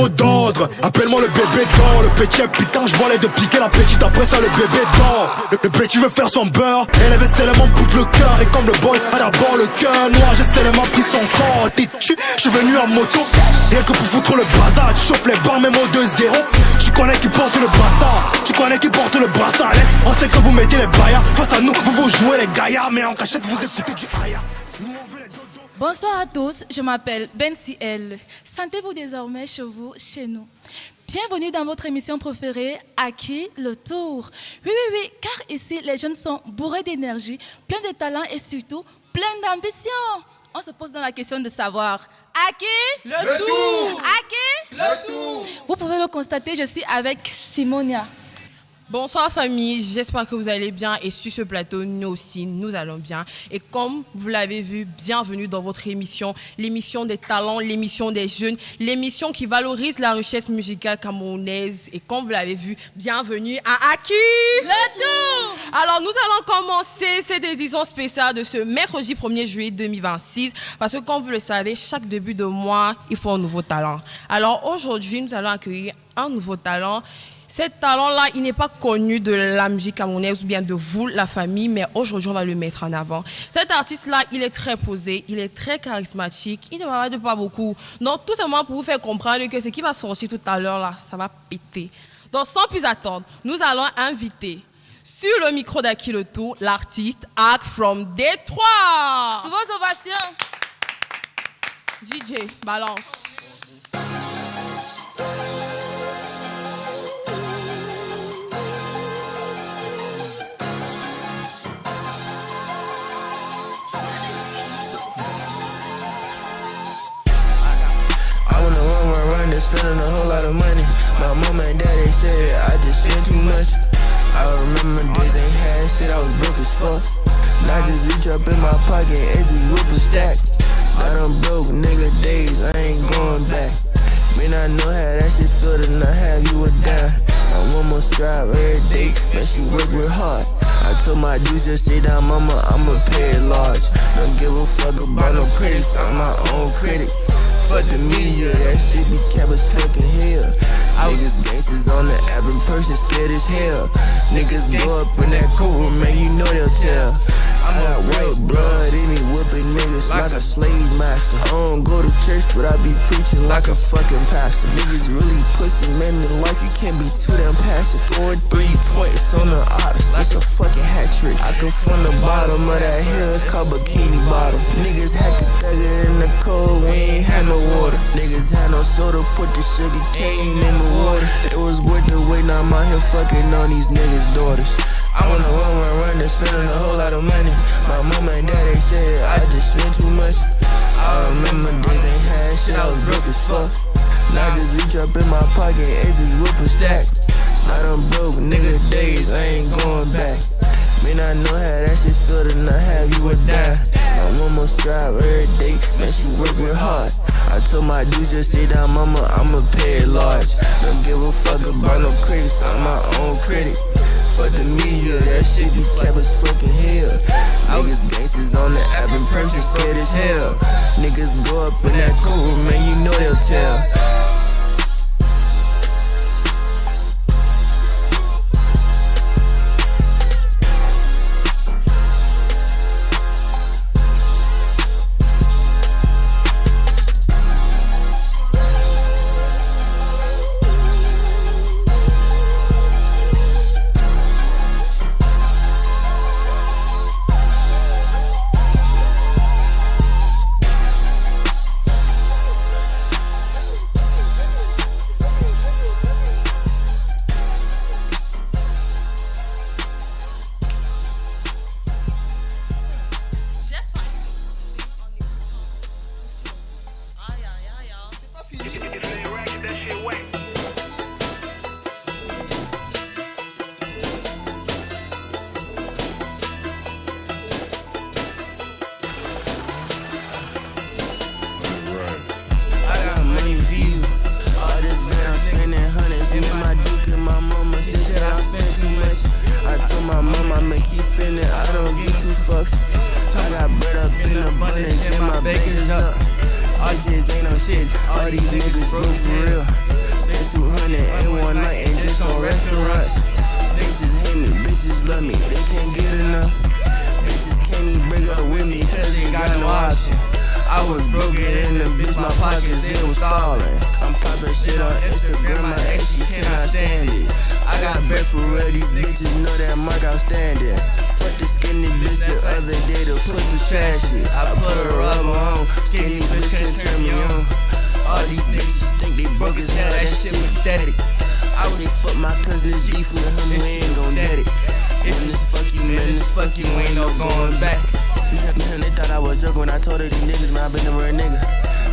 mot d'ordre. Appelle-moi le bébé d'or. Le petit est piquant, je vois les deux piquer la petite. Après ça le bébé d'or. Le petit veut faire son beurre. Elle avait seulement boucle le cœur. Et comme le boy a d'abord le cœur noir, j'ai seulement pris son corps. Je suis venu en moto, rien que pour foutre le bazar. Tu chauffes les barres même au 2-0. Tu connais qui porte le brassard. Tu connais qui porte le brassard. Laisse, on sait que vous mettez les baillards. Face à nous, vous jouez les gaillards. Mais en cachette, vous écoutez du haya. Bonsoir à tous, je m'appelle Ben Ciel. Sentez-vous désormais chez vous, chez nous. Bienvenue dans votre émission préférée, À qui le tour? Oui, car ici, les jeunes sont bourrés d'énergie, pleins de talent et surtout pleins d'ambition. On se pose dans la question de savoir, à qui le tour? À qui le tour? Vous pouvez le constater, je suis avec Simonia. Bonsoir famille, j'espère que vous allez bien et sur ce plateau, nous aussi, nous allons bien. Et comme vous l'avez vu, bienvenue dans votre émission, l'émission des talents, l'émission des jeunes, l'émission qui valorise la richesse musicale camerounaise. Et comme vous l'avez vu, bienvenue à qui le tour? Alors nous allons commencer cette édition spéciale de ce mercredi 1er juillet 2026 parce que comme vous le savez, chaque début de mois, il faut un nouveau talent. Alors aujourd'hui, nous allons accueillir un nouveau talent. Cet talent-là, il n'est pas connu de la musique camerounaise ou bien de vous, la famille, mais aujourd'hui, on va le mettre en avant. Cet artiste-là, il est très posé, il est très charismatique, il ne m'arrête pas beaucoup. Donc, tout simplement pour vous faire comprendre que ce qui va sortir tout à l'heure, là, ça va péter. Donc, sans plus attendre, nous allons inviter sur le micro d'Aki le Tour, l'artiste Ak from Détroit. Sous vos ovations. DJ, balance. Spending a whole lot of money. My mama and daddy said I just spent too much. I remember days ain't had shit, I was broke as fuck. Now I just reach up in my pocket and just whip a stack. Now them broke nigga days, I ain't going back. Man, I know how that shit feel to not have you a dime. I want more strive every day, man, she work real hard. I told my dudes just sit down, mama, I'ma pay it large. Don't give a fuck about no critics, I'm my own critic. Fuck the media, that shit be kept as fucking hell. Niggas gangsters on the app in person, scared as hell. Niggas go up in that courtroom, man, you know they'll tell. I got white blood in me, whipping niggas like a slave master. I don't go to church, but I be preaching like a fucking pastor. Niggas really pussy, man, in life you can't be too damn passive. Scored 3 points on the ops, that's a fucking hat trick. I come from the bottom of that hill, it's called Bikini Bottom. Niggas had to thug it in the cold, we ain't had no water. Niggas had no soda, put the sugar cane in the water. It was worth the wait, now I'm out here fucking on these niggas' daughters. I wanna run, and spending a whole lot of money. My mama and daddy said I just spent too much. I remember days ain't had shit, I was broke as fuck. Now I just reach up in my pocket and just whip a stack. Now them broke nigga days, I ain't going back. Man, I know how that shit feel to not have you a dime. My mama strive every day, man, she work real hard. I told my dudes just sit down, mama, I'ma pay it large. Don't give a fuck about no critics, I'm my own critic. Fuck the media, that shit be kept as fucking hell. Niggas gangsters on the app in person, scared as hell. Niggas go up in that courtroom, man, you know they'll tell. All these niggas broke for real. was broken in the bitch, my pockets, they was stalling. I'm popping shit on Instagram, my ex, she cannot stand it. I got bread for real, these bitches know that mark outstanding. Fuck the skinny bitch the other day, the puss was trashy. I put a rubber on, skinny bitch can't turn me on. All these bitches think they broke as hell, that shit pathetic. I say fuck my cousin, this beef with him, we ain't gon' get it. Man, this fuck you, ain't no going back. Man, they thought I was joking when I told her these niggas, man, I been a real nigga.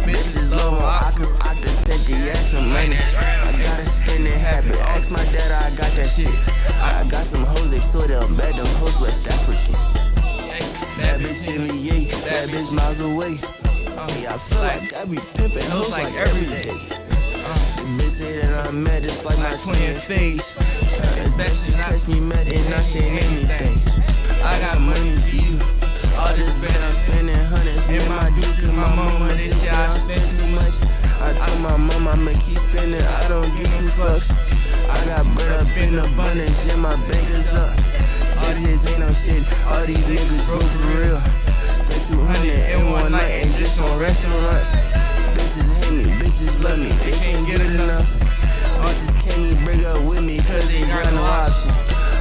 Bitches love on Oculus, I can send the ass some money. I got a spending habit, ask my dad, I got that shit. I got some hoes, they saw them bad, them hoes West African. That bitch hit me, yeah, that bitch miles away. Yeah, I feel like I be pimping hoes like every day. The bitch say that I'm mad, it's like my twin face. It's best you catch me mad and not saying anything. I got money for you. All this bread I'm spending hundreds. In my duke and my mama, this year I spend too much. I told my mama I'ma keep spending, I don't give two fucks. I got bread up in abundance, yeah, my bank is up. Bitches ain't no shit, all these niggas broke for real. Spent 200 in one night and just on restaurants. Bitches hate me, bitches love me, they can't get enough. Bitches can't even break up with me cause they got no option.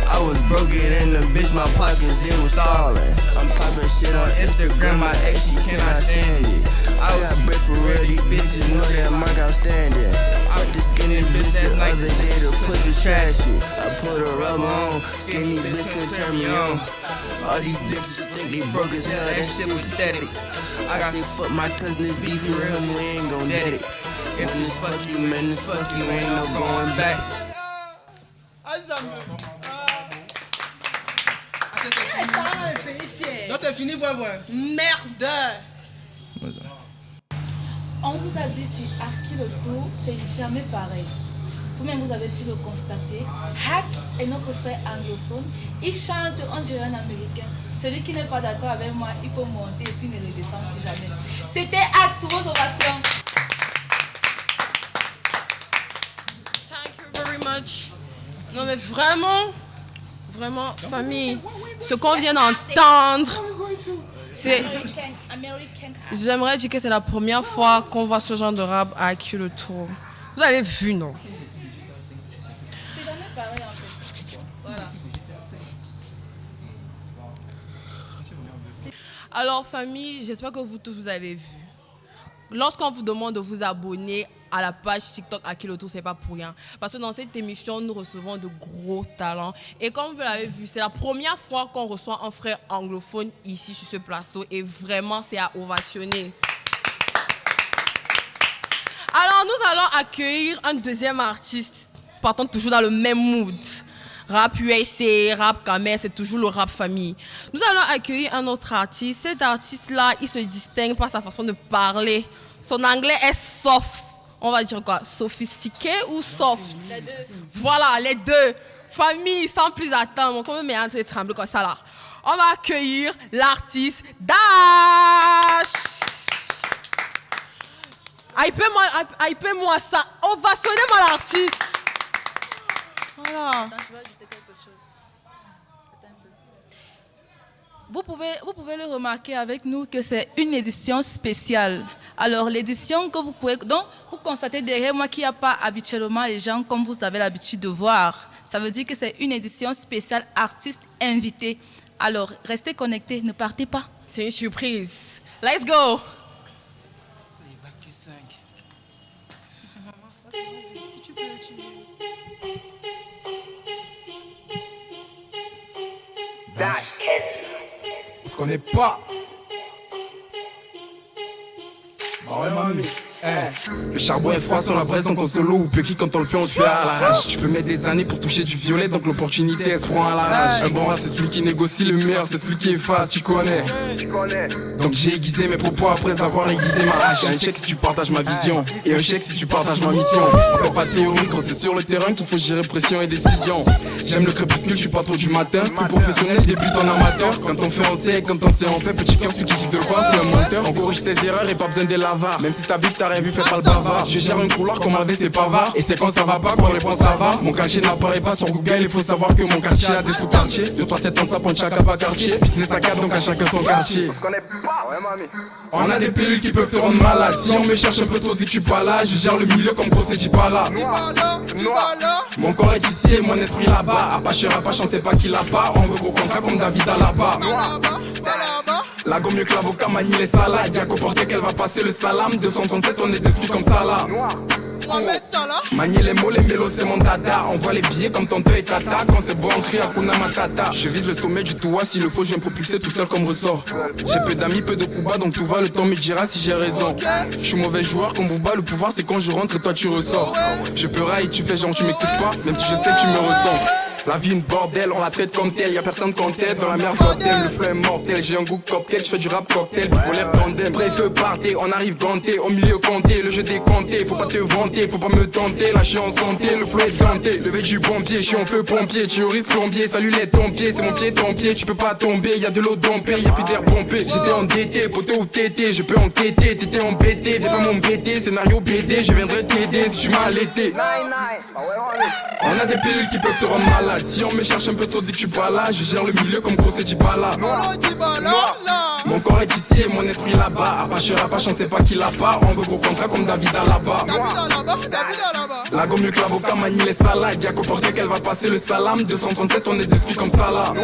I was broken in the bitch, my pockets, they was stalling. I'm popping shit on Instagram, my ex, she cannot stand it. I got bread for real, these bitches know that mark outstanding. Fuck the skinny bitch the other day, the pussy trashy. I put a rubber on, skinny bitch couldn't turn me on. All these bitches think they broke as hell, that shit was pathetic. I say fuck my cousin, this beef for real, we ain't gon' get it. When this fuck you, man, this fuck you, ain't no going back. Non, c'est fini, ouais. Merde! On vous a dit sur Aki le Tour, c'est jamais pareil. Vous-même, vous avez pu le constater. Hack est notre frère anglophone. Il chante, on dirait un américain. Celui qui n'est pas d'accord avec moi, il peut monter et puis ne redescendre plus jamais. C'était Hack sous vos ovations. Thank you very much. Non mais vraiment, famille, ce qu'on vient d'entendre, c'est... J'aimerais dire que c'est la première fois qu'on voit ce genre de rap à Aki le Tour. Vous avez vu, non? C'est jamais pareil en fait. Voilà. Alors famille, j'espère que vous tous vous avez vu. Lorsqu'on vous demande de vous abonner à la page TikTok Aki le Tour, c'est pas pour rien. Parce que dans cette émission, nous recevons de gros talents. Et comme vous l'avez vu, c'est la première fois qu'on reçoit un frère anglophone ici sur ce plateau. Et vraiment, c'est à ovationner. Alors, nous allons accueillir un deuxième artiste, partant toujours dans le même mood. Rap USA, rap Kamer, c'est toujours le rap famille. Nous allons accueillir un autre artiste. Cet artiste-là, il se distingue par sa façon de parler. Son anglais est soft. On va dire quoi? Sophistiqué ou soft? Les deux. Voilà, les deux. Famille, sans plus attendre. Comme mes hands tremblent comme ça là. On va accueillir l'artiste Dash. Hypez-moi ça. Ovationnez-moi l'artiste. Voilà. Attends, je vais ajouter quelque chose. Attends un peu. Vous pouvez le remarquer avec nous que c'est une édition spéciale. Alors, l'édition que vous pouvez... Donc, vous constatez derrière moi qu'il n'y a pas habituellement les gens comme vous avez l'habitude de voir. Ça veut dire que c'est une édition spéciale artiste invité. Alors, restez connectés, ne partez pas. C'est une surprise. Let's go. Les bacs plus 5. On se connaît pas. Oh ouais, mamie. Le charbon est froid sur la braise donc on se loue. Petit quand on le fait on le fait à l'arrache. Tu peux mettre des années pour toucher du violet donc l'opportunité elle se prend à l'arrache. Un bon rat c'est celui qui négocie le meilleur, c'est celui qui efface, tu connais. Donc j'ai aiguisé mes propos après avoir aiguisé ma hache. Un chèque si tu partages ma vision et un chèque si tu partages ma mission. On fait pas de théorie quand c'est sur le terrain qu'il faut gérer pression et décision. J'aime le crépuscule, je suis pas trop du matin. Tout professionnel débute en amateur. Quand on fait on sait, quand on sait on fait. Petit cœur celui qui dit de le voir c'est un menteur. On corrige tes erreurs et pas besoin des lavards. Même si ta vie t'as rien vu, fais pas le bavard. Je gère un couloir comme avec ses pavards. Et c'est quand ça va pas qu'on répond ça va. Mon quartier n'apparaît pas sur Google, il faut savoir que mon quartier a des sous-quartiers. 2, 3, 7 ans, ça prend chacun pas quartier. Business à 4, donc à chacun son quartier. On a des pilules qui peuvent te rendre malade. Si on me cherche un peu trop, dis que je suis pas là. Je gère le milieu comme Procès Djibala. Mon corps est ici et mon esprit là-bas. Apache, Rapache, on sait pas qui là-bas. On veut gros contrat comme David Alaba. La go mieux que l'avocat manie les salades. Y'a qu'au porté qu'elle va passer le salam. 237, on est d'esprit comme ça là. Manier les mots, les mélos, c'est mon dada. On voit les billets comme tonton et tata. Quand c'est bon, on crie Hakuna Matata. Je vise le sommet du toit, s'il le faut, je vais me propulser tout seul comme ressort. J'ai peu d'amis, peu de coups bas, donc tout va, le temps me dira si j'ai raison. Je suis mauvais joueur comme Booba, le pouvoir c'est quand je rentre et toi tu ressors. Je peux railler, tu fais genre tu m'écoutes pas, même si je sais que tu me ressens. La vie une bordel, on la traite comme telle, y'a personne qu'on t'aide. Dans la merde bordel, le feu est mortel. J'ai un goût cocktail, je fais du rap cocktail, bipolaire tandem. Bref, partez, on arrive ganté, au milieu compté, le jeu décompté. Faut pas te vanter, faut pas me tenter, là je suis en santé, le flow est denté. Levé du pompier, je suis en feu pompier, terroriste plombier. Salut les tompiers, c'est mon pied ton pied, tu peux pas tomber, y'a de l'eau dompée, y'a plus d'air pompé. J'étais endetté, poteau ou tété, je peux enquêter, t'étais embêté, viens pas m'embêter, scénario BD, je viendrai t'aider si tu m'as allaité. On a des pilules qui peuvent te rendre malade. Si on me cherche un peu trop, dis que je suis pas là. Je gère le milieu comme Procès Djibala. Mon corps est ici et mon esprit là-bas. Apache, Rapache, on sait pas qui là-bas. On veut gros contrat comme David Alaba. La go mieux que l'avocat manie les salades. Y'a qu'au porté qu'elle va passer le salam. 237, on est d'esprit comme ça là.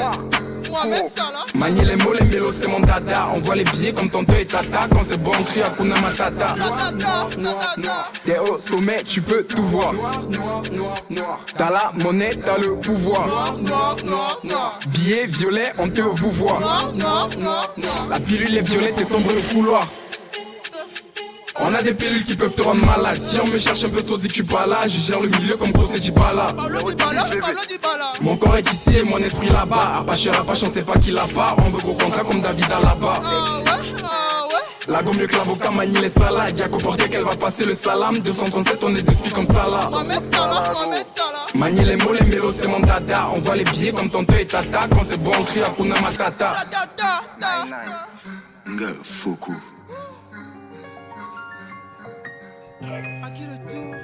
Manier les mots, les mélos, c'est mon dada. On voit les billets comme tonton et tata. Quand c'est bon, on crie Hakuna Matata. T'es au sommet, tu peux tout voir. T'as la monnaie, t'as le pouvoir. Billets violets, on te vous voit. La pilule est violette et sombre le couloir. On a des pilules qui peuvent te rendre malade. Si on me cherche un peu trop, dis que je suis pas là. Je gère le milieu comme Procès Djibala. Mon corps est ici et mon esprit là-bas. Apache, Rapache, on sait pas qui là-bas. On veut gros contrat comme David Alaba. La go mieux que l'avocat manie les salades. Y'a qu'au porté qu'elle va passer le salam. 237, on est d'esprit comme ça là. Manier les mots, les mélos, c'est mon dada. On voit les billets comme tonton et tata. Quand c'est bon, on crie Hakuna Matata. Nga Foko. À qui le tour?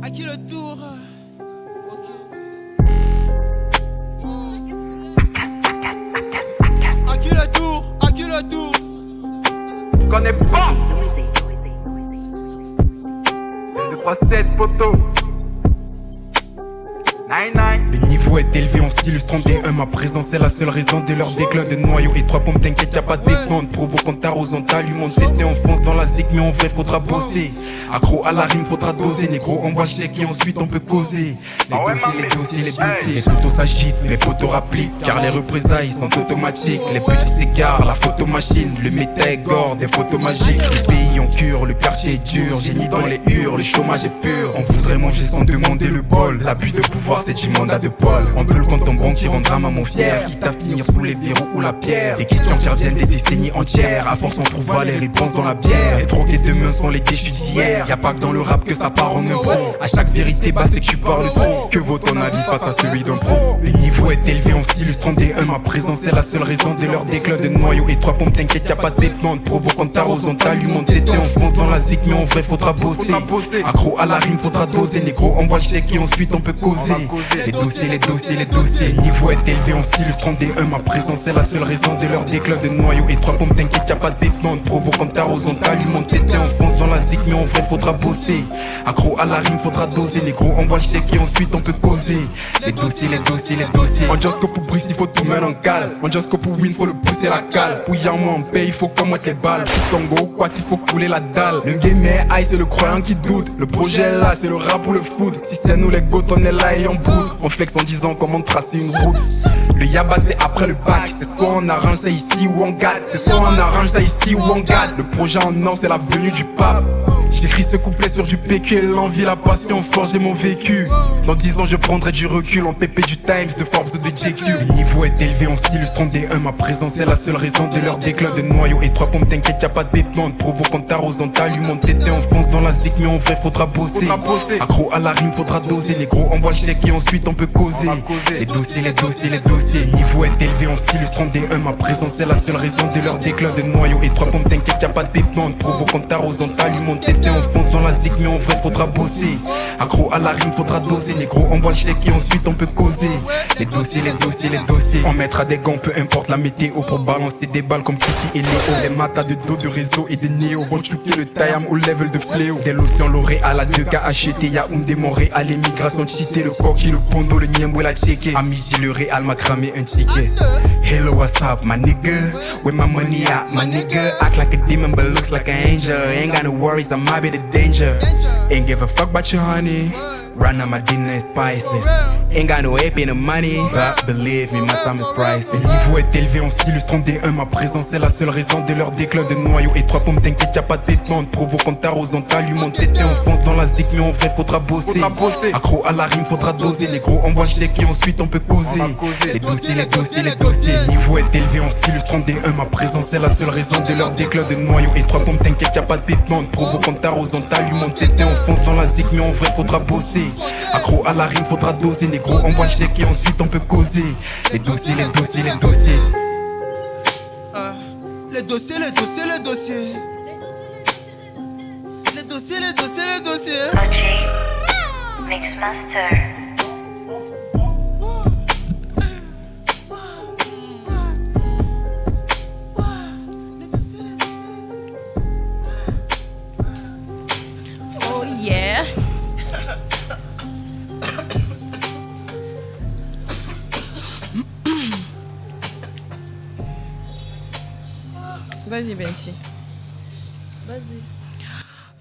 À qui le tour? À qui le tour? À qui le tour? Connais pas. 2, 3, 7 poteau. Le niveau est élevé, on s'illustre en D1. Ma présence est la seule raison de leur déclin de noyaux et 3 pompes, t'inquiète, y'a pas d'écoute. Provoquant ta rose, on t'allume, t'était en fonce dans la zik, mais en vrai faudra bosser. Accro à la rime, faudra doser. Négro, on voit le chèque et ensuite on peut causer. Les dossiers. Les photos s'agitent, les poteaux rappliquent. Car les représailles sont automatiques. Les petits s'égarent, la photo machine. Le méta est gore, des photos magiques. Le pays en cure, le quartier est dur. Génie dans les hurs, le chômage est pur. On voudrait manger sans demander le bol. L'abus de pouvoir, c'est du mandat de Paul. On veut le compte en banque qui rendra maman fière. Quitte à finir sous les verrous ou la pierre. Des questions qui reviennent des décennies entières. À force on trouvera les réponses dans la bière. Les troqués demain sont les déchus d'hier. Y'a pas que dans le rap que ça part en impro. À chaque vérité basse c'est que tu parles trop. Que vaut ton avis face à celui d'un pro? Le niveau est élevé, on s'illustre en D1. Ma présence est la seule raison de leur déclin de noyaux et 3 pompes, t'inquiète, y'a pas de détente. Provoquant ta rose, on t'allume, on t'était en fonce dans la zik, mais en vrai faudra bosser. Accro à la rime, faudra doser. Négro, on voit le chèque et ensuite on peut causer. Les dossiers. Le niveau est élevé, on s'illustre en D1. Ma présence est la seule raison de leur déclin de noyaux et 3 pompes, t'inquiète, y'a pas de détente. Provoquant ta rose, on t'allume, on t'était en fonce dans la zik, mais en vrai faudra bosser. Accro à la rime, faudra doser. Négro, on voit le chèque et ensuite on peut causer. Les dossiers. On just go pour brise, il faut tout mettre en cale. On just go pour win, faut le pousser la cale. Pour y en moi en paye, il faut qu'on moite les balles. Pour Congo, quoi, il faut couler la dalle. Le game est high, c'est le croyant qui doute. Le projet est là, c'est le rap ou le foot. Si c'est nous les goats, on est là et on bout. On flex en disant comment tracer une route. Le yaba c'est après le bac. C'est soit on arrange ça ici ou on gâte. C'est soit on arrange ça ici ou on gâte. Le projet en or c'est la venue du pape. J'écris ce couplet sur du PQ, l'envie, la passion, forger mon vécu. Dans 10 ans je prendrai du recul en PP du Times, de Forbes ou de JQ. Le niveau est élevé, on s'illustre en D1. Ma présence est la seule raison de leur déclin. De noyaux et 3 pommes, t'inquiète y'a pas de bébante. Provoquant t'arrose dans ta lume, t'étais en France dans la zik. Mais en vrai faudra bosser. Accro à la rime faudra doser. Négro envoie le chèque et ensuite on peut causer. Les dossiers, les dossiers, les dossiers. Le niveau est élevé, on s'illustre en D1. Ma présence est la seule raison de leur déclin. De noyaux et 3 pommes, t'inquiète y'a pas de bébante. Provoquant t'arrose dans ta lume, t'étais en France dans la zik. Mais en vrai faudra bosser. Accro à la rime faudra doser. Négro envoie le chèque et ensuite on peut causer. Les dossiers, les dossiers, les dossiers. On mettra des gants, peu importe la météo, pour balancer des balles comme Kiki et Léo. Les matas de dos de réseau et des néo vont chuter le Tayam au level de fléau. Dès l'océan L'Oréal à 2K acheté. Yaoundé, Montréal, l'émigration cheaté. Le coquille, le pondo, le niembo, la checké. À midi, le Réal m'a cramé un ticket. Hello, what's up, my nigga? Where my money at, my nigga? Act like a demon but looks like an angel. Ain't got no worries, I might be the danger. Ain't give a fuck about your honey. Run on my dinner is priceless. Ain't got no ape in the money, but believe me, my time is priceless. Le niveau est élevé, on s'illustre en D1. Ma présence est la seule raison de leur déclin. De noyaux et 3 pommes, t'inquiète y'a pas de bébante. Provoquant t'arrose dans ta lume, t'étais en France dans la zik. Mais en vrai faudra bosser. Accro à la rime faudra doser. Négro envoie le chèque et ensuite on peut causer. Les dossiers, les dossiers, les dossiers. Le niveau est élevé, on s'illustre en D1. Ma présence est la seule raison de leur déclin. De noyaux et 3 pommes, t'inquiète y'a pas de bébante. Provoquant t'arose dans ta lume, t'étais en France dans la zik. Mais en vrai faudra bosser. Accro à la rime faudra doser. Négro envoie le chèque et ensuite on peut causer. Les dossiers, les dossiers, les dossiers. Les dossiers, les dossiers, les dossiers. Les dossiers, les dossiers, les dossiers. OG Mixmaster. Oh yeah. Vas-y, Benchi. Vas-y.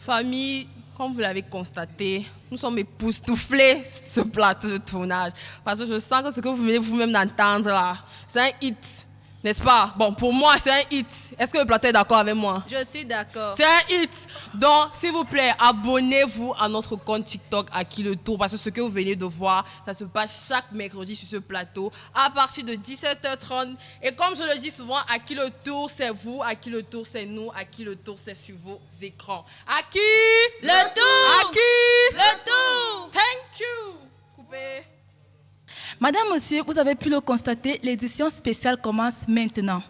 Famille, comme vous l'avez constaté, nous sommes époustouflés ce plateau de tournage. Parce que je sens que ce que vous venez vous-même d'entendre là, c'est un hit. N'est-ce pas? Bon, pour moi, c'est un hit. Est-ce que le plateau est d'accord avec moi? Je suis d'accord. C'est un hit. Donc, s'il vous plaît, abonnez-vous à notre compte TikTok à qui le tour. Parce que ce que vous venez de voir, ça se passe chaque mercredi sur ce plateau à partir de 17h30. Et comme je le dis souvent, à qui le tour, c'est vous. À qui le tour, c'est nous. À qui le tour, c'est sur vos écrans. À qui? Le tour! À qui? Le tour! Thank you. Coupé. Madame, monsieur, vous avez pu le constater, l'édition spéciale commence maintenant.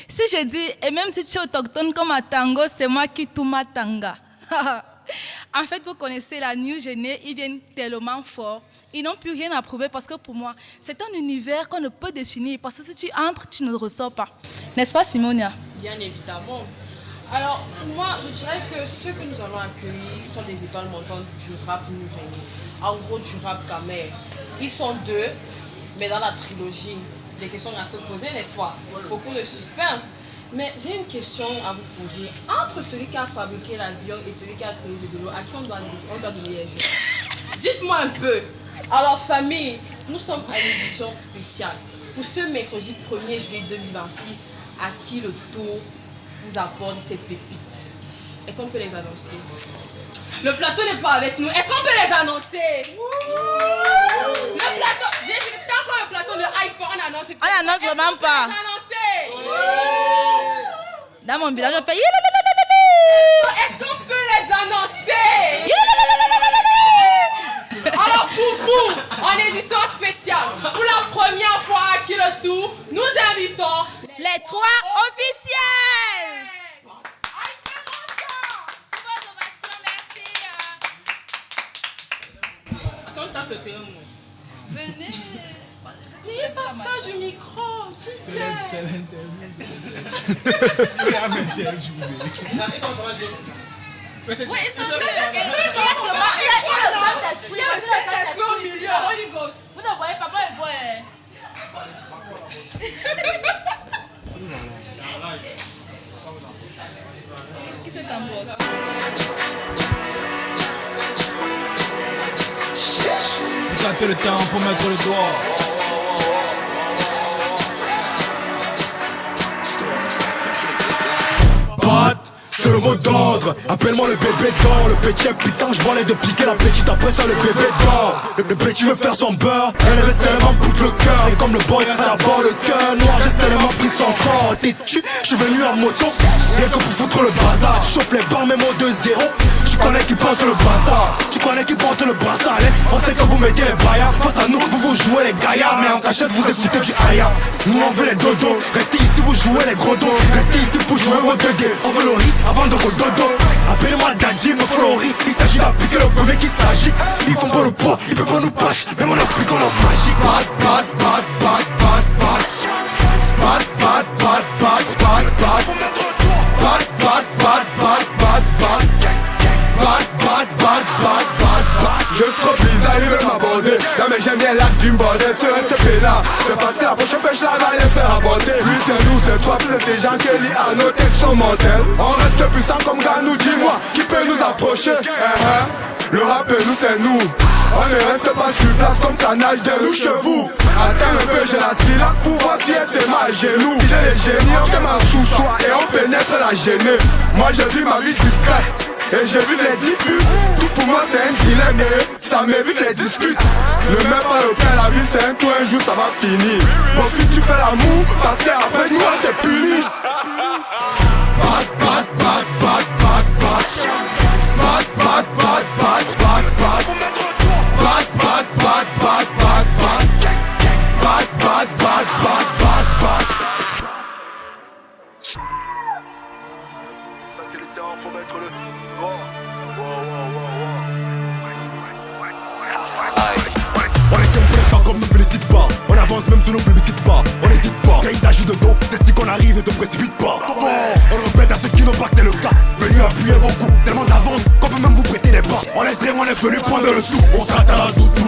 Si je dis, et même si tu es autochtone comme à Tango, c'est moi qui tout ma tanga. En fait, vous connaissez la New Genée, ils viennent tellement fort. Ils n'ont plus rien à prouver parce que pour moi, c'est un univers qu'on ne peut définir. Parce que si tu entres, tu ne ressors pas. N'est-ce pas, Simonia? Bien évidemment. Alors, pour moi, je dirais que ceux que nous allons accueillir sont des étoiles montantes du rap New Genée. En gros, du rap Kamer. Ils sont deux, mais dans la trilogie, des questions à se poser, n'est-ce pas? Beaucoup de suspense. Mais j'ai une question à vous poser. Entre celui qui a fabriqué l'avion et celui qui a créé ce vélo, à qui on doit donner les jeux? Dites-moi un peu. Alors, famille, nous sommes à une édition spéciale. Pour ce mercredi 1er juillet 2026, à qui le tour vous apporte ces pépites? Est-ce qu'on peut les annoncer? Le plateau n'est pas avec nous. Est-ce qu'on peut les annoncer? Le plateau, tant que le plateau ne hype pas, on annonce. On annonce vraiment pas. Dans mon village, on fait... Est-ce qu'on peut les annoncer? Alors pour vous, en édition spéciale, pour la première fois à qui le tour, nous invitons les 3 officiels. Venez. N'ayez pas peur du micro. C'est l'interview. Oui, ils sont deux. Il y a le Saint-Esprit au milieu. Vous ne voyez pas, moi je vois. Qui c'est un boss? Éclatez le temps, faut mettre le doigt. Bad, ce le mot d'ordre. Appelle-moi le bébé d'or. Le petit est putain, je vois les deux piquer la petite après ça le bébé d'or. Le petit veut faire son beurre, elle avait seulement boucle le cœur. Et comme le boy a d'abord le cœur noir, j'ai seulement pris son corps. T'es-tu, je suis venu à moto, rien que pour foutre le bazar. Tu chauffes les barres, même au 2-0. Tu connais qui porte le brassard, tu connais qui porte le brassard. Laisse, on sait que vous mettez les baillards. Face à nous, vous jouez les gaillards, mais en cachette vous écoutez du aya. Nous on veut les dodos, restez ici vous jouez les gros dos. Restez ici pour jouer vos 2D. On veut le riz avant de dodo. Appelez-moi Dadji, me flori. Il s'agit d'appliquer le premier qui s'agit. Ils font pas le poids, ils peuvent pas nous pâcher. Mais on applique en leur magie. Bad, bad, bad, bad, bad, bad. Bad, bad, bad, bad, bad, bad. Bad, bad, bad, bad, bad, bad. Bad, bad, bad, bad, bad, bad. Je trop bizarre, il veut m'aborder. Non mais j'aime bien l'acte d'une bordée. Ce reste là, c'est parce que la prochaine pêche là va les faire aborder. Lui c'est nous, c'est toi plus intelligent que lui. À nos têtes sont mortels. On reste puissant comme Ganou, dis-moi qui peut nous approcher. Le rap et nous c'est nous. On ne reste pas sur place comme canal de nous chez vous. Attends un peu, j'ai la syllabe pour voir si elle s'est mal genoux. Il est les génies, on t'aime en sous-soi et on pénètre la gênée. Moi je vis ma vie discrète. Et j'ai vu les disputes. Tout pour moi c'est un dilemme et ça m'évite les disputes. Ne mets pas le pain, la vie c'est un coup, un jour ça va finir. Profite tu fais l'amour parce qu'après nous on t'est puni. Bad, bad, bad, bad, bad, bad. Bad, bad, bad, bad, bad, bad. Bad, bad, bad, bad, bad, bad. Bad, bad, bad, bad, bad, bad. T'as le temps, faut mettre le... On est comme pour les temps comme ne félicite pas. On avance même si on ne publicite pas. On n'hésite pas, quand il s'agit de dos, c'est si qu'on arrive, ne te précipite pas. On répète à ceux qui n'ont pas que c'est le cas. Venu appuyer vos coups, tellement d'avance qu'on peut même vous prêter les pas. On laisse rien, on est venu prendre le tout. On traite à la zoutou.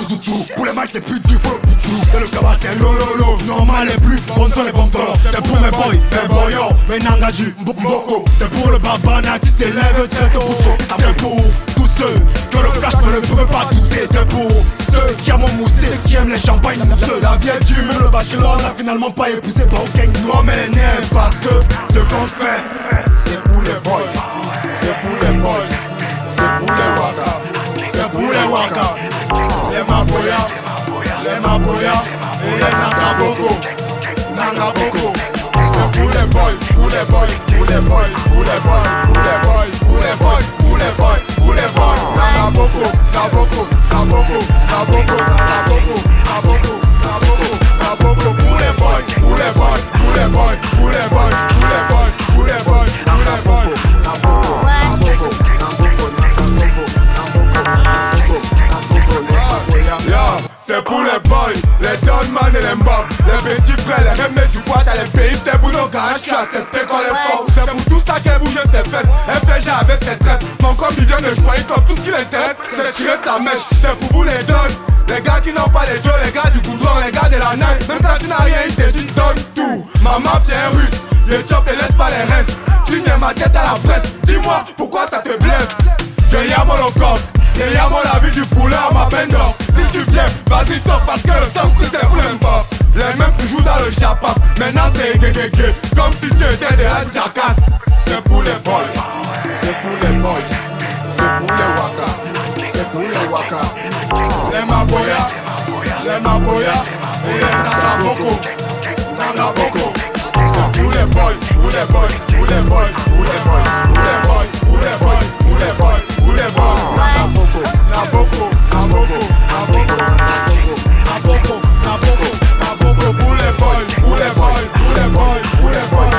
Pour les matchs c'est plus dur, faut le poutrou. Et le cabas c'est lolo. Normal et plus, on sont les pantalons. C'est pour mes boys, mes boyos, mes nangaju, mboko. C'est pour le babana qui s'élève très tôt. C'est pour tous ceux que le flash ne peut pas tousser. C'est pour ceux qui aiment mousser, ceux qui aiment les champagnes mousseux. La vie est dure, même le bachelor n'a finalement pas épousé par aucun. Nous on met les nerfs parce que ce qu'on fait, c'est pour les boys, c'est pour les boys, c'est pour les waka, c'est pour les waka. Les maboya, et les nangaboko, c'est pour les boys, pour les boys, pour les boys, pour les boys, pour les boys, pour les boys, pour les boys, pour les boys. Nangaboko, naboko, naboko, naboko, naboko, naboko, naboko, naboko. Pour les boys, pour les boys, pour les boys, pour les boys, pour les boys, pour les boys, pour les boys. Naboko, naboko, naboko, naboko. C'est pour les boys, les Donman et les Mbok, les petits frères, les remnés du bois dans les pays. C'est pour nos garages qui acceptent qu'on les forme. C'est pour tout ça qu'elle bouge ses fesses. FG avec ses tresses. Mon corps il vient de choisir comme tout ce qui l'intéresse. C'est tirer sa mèche, c'est pour vous les donne. Les gars qui n'ont pas les deux, les gars du goudron, les gars de la neige. Même quand tu n'as rien, ils te disent donne tout. Maman vient russe, je chope et laisse pas les restes. Tu niais ma tête à la presse, dis-moi pourquoi ça te blesse. Je y'a mon coq, je y'a mon la vie du poulet en ma peine d'or. Si tu viens, vas-y top parce que le sang c'est pour les morts. Les mêmes qui jouent dans le Japap, maintenant c'est gay. Comme si tu étais des jackass. C'est pour les boys, c'est pour les boys, c'est pour les waka, c'est pour les waka. Les maboya, et les nangaboko. C'est pour les boys, pour les boys, pour les boys, pour les boys, pour les boys, pour les boys, pour les boys, pour les boys. Naboko, pour les boys, pour les boys, pour les boys, pour les boys,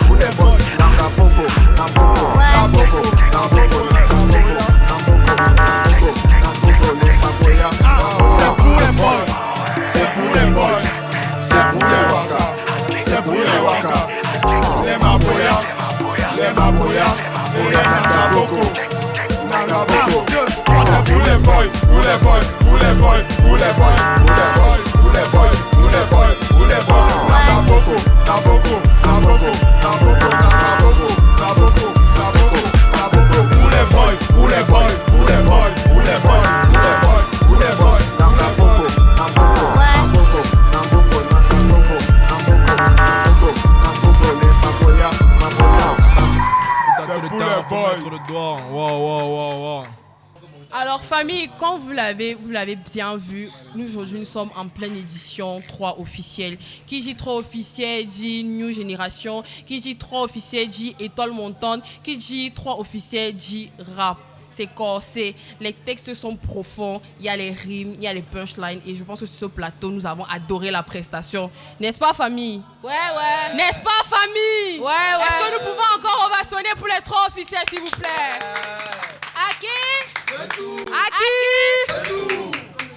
pour les boys. C'est pour les boys, c'est pour les boys, c'est pour les waka, c'est pour les waka. Les maboya, et les nangaboko. C'est pour les boys, pour les boys, pour les boys, pour les boys, pour les boys, pour les boys, pour les boys, pour les boys. Naboko, pour les boys, pour les boys, pour les boys, pour les boys, pour les boys, pour les boys. C'est Alors famille, comme vous l'avez bien vu, nous aujourd'hui nous sommes en pleine édition 3 officielle. Qui dit 3 officiel dit New Génération, qui dit 3 officiel dit étoile montante, qui dit 3 officiel dit rap. C'est corsé, les textes sont profonds, il y a les rimes, il y a les punchlines et je pense que sur ce plateau nous avons adoré la prestation. N'est-ce pas famille? Ouais. N'est-ce pas famille? Ouais. Est-ce que nous pouvons encore ovationner pour les 3 officiels s'il vous plaît? Aki.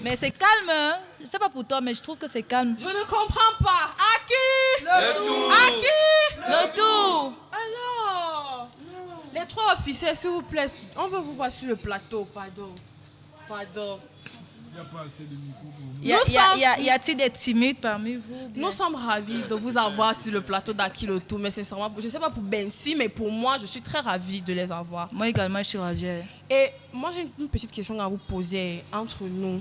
Mais c'est calme, hein? Je sais pas pour toi, mais je trouve que c'est calme. Je ne comprends pas. Aki. Le tout. Alors, les 3 officiels, s'il vous plaît, on veut vous voir sur le plateau. Pardon. Il n'y a pas assez de micro pour nous. Y a-t-il des timides parmi vous? Nous sommes ravis de vous avoir sur le plateau d'Aki le Tour, mais sincèrement, je ne sais pas pour Bensi, mais pour moi, je suis très ravie de les avoir. Moi également, je suis ravie. Et moi, j'ai une petite question à vous poser entre nous.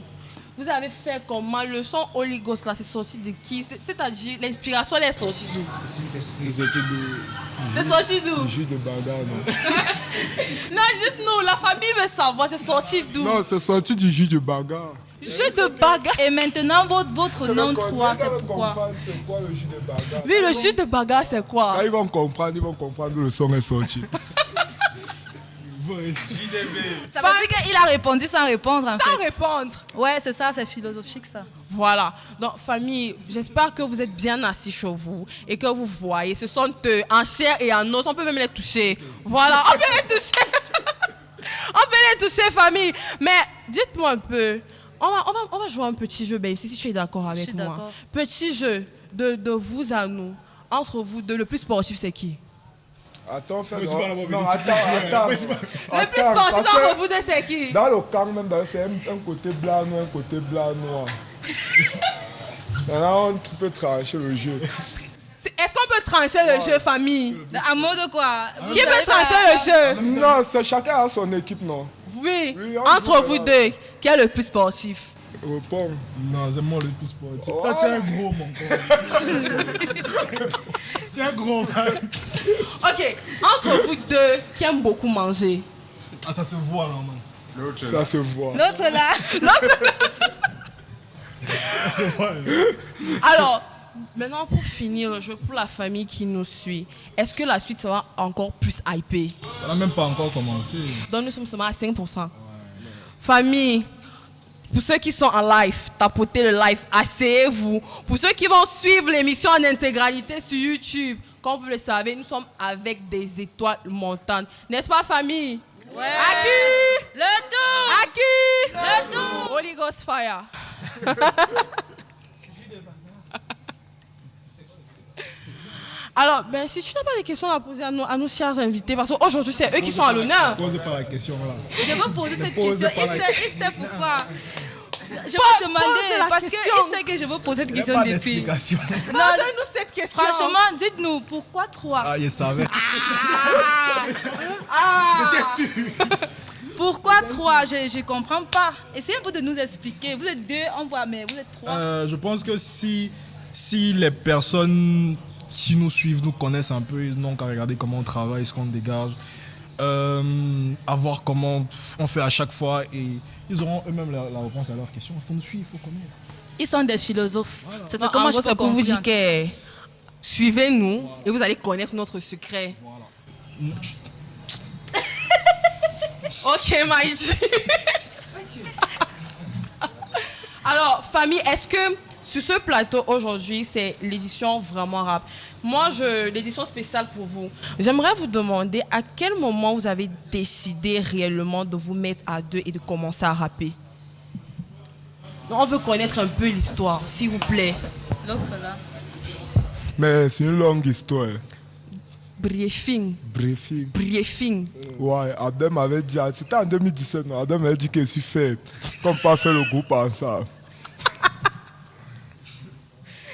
Vous avez fait comment? Le son Holy Ghost, là, c'est sorti de qui? C'est-à-dire, l'inspiration, elle est sortie d'où? C'est sorti de... C'est sorti d'où? Du jus de bagarre, non? Non, dites-nous, la famille veut savoir, c'est sorti d'où? Non, c'est sorti du jus de bagarre. Jus de bagarre. Et maintenant, votre nom 3, c'est pourquoi? C'est quoi le jus de bagarre? Oui, le jus de bagarre, c'est quoi? Quand ils vont comprendre où le son est sorti. Ça veut dire qu'il a répondu sans répondre, en fait. Sans répondre. Ouais, c'est ça, c'est philosophique, ça. Voilà. Donc, famille, j'espère que vous êtes bien assis chez vous et que vous voyez. Ce sont en chair et en os. On peut même les toucher. Voilà, on peut les toucher. On peut les toucher, famille. Mais dites-moi un peu. On va jouer un petit jeu, ben, si tu es d'accord avec moi. Je suis d'accord. Petit jeu de vous à nous. Entre vous deux, le plus sportif, c'est qui? Attends, Non, attends. Le plus sportif entre vous deux, c'est qui? Dans le camp même, c'est un côté blanc noir, un côté blanc noir. Maintenant, tu peux trancher le jeu. Est-ce qu'on peut trancher le jeu, famille? À mot de quoi? Qui peut trancher le jeu? Non, chacun a son équipe, non? Oui, on entre joue, vous là. deux, qui est le plus sportif? Réponds. Non, c'est moi le plus sportif. Oh. Toi, tu es un gros, mon corps. Tu es un gros, man. Ok, entre vous deux, qui aime beaucoup manger? Ah, ça se voit, là, man. Ça se voit. L'autre là. Ça se voit, là. Alors, maintenant pour finir le jeu, pour la famille qui nous suit, est-ce que la suite sera encore plus hypée? Ça n'a même pas encore commencé. Donc nous sommes seulement à 5%. Famille, pour ceux qui sont en live, tapotez le live, asseyez-vous. Pour ceux qui vont suivre l'émission en intégralité sur YouTube, comme vous le savez, nous sommes avec des étoiles montantes. N'est-ce pas, famille? Ouais. Aki! Le tout. Aki! Le tout. Holy Ghost Fire. Alors, ben, si tu n'as pas de questions à poser à nos chers invités, parce qu'aujourd'hui, c'est eux qui sont à l'honneur. Posez pas la question, là. Je veux poser cette Posez question. pas la Il sait pourquoi. Je Pose vais demander la parce question. qu'il sait que je veux poser cette Il n'y a question pas depuis. d'explication. Non, Posez-nous cette question. franchement, dites-nous pourquoi 3? Ah, je savais. J'étais sûr. Pourquoi 3? Je ne comprends pas. Essayez un peu de nous expliquer. Vous êtes 2, on voit, mais vous êtes 3. Je pense que si les personnes qui nous suivent nous connaissent un peu, ils n'ont qu'à regarder comment on travaille, ce qu'on dégage, à voir comment on fait à chaque fois et ils auront eux-mêmes la réponse à leurs questions. Il faut nous suivre, il faut connaître. Ils sont des philosophes. Voilà. C'est Non, comment en je gros, peux c'est pour vous dire comprendre. que suivez-nous et vous allez connaître notre secret. Voilà. Ok, Maïji. Alors, famille, est-ce que sur ce plateau aujourd'hui, c'est l'édition vraiment rap? Moi, l'édition spéciale pour vous. J'aimerais vous demander à quel moment vous avez décidé réellement de vous mettre à deux et de commencer à rapper. On veut connaître un peu l'histoire, s'il vous plaît. L'autre là. Mais c'est une longue histoire. Briefing. Briefing. Ouais, Abdel m'avait dit, c'était en 2017, non, Abdel m'avait dit que je suis faible, qu'on pas fait le groupe ensemble.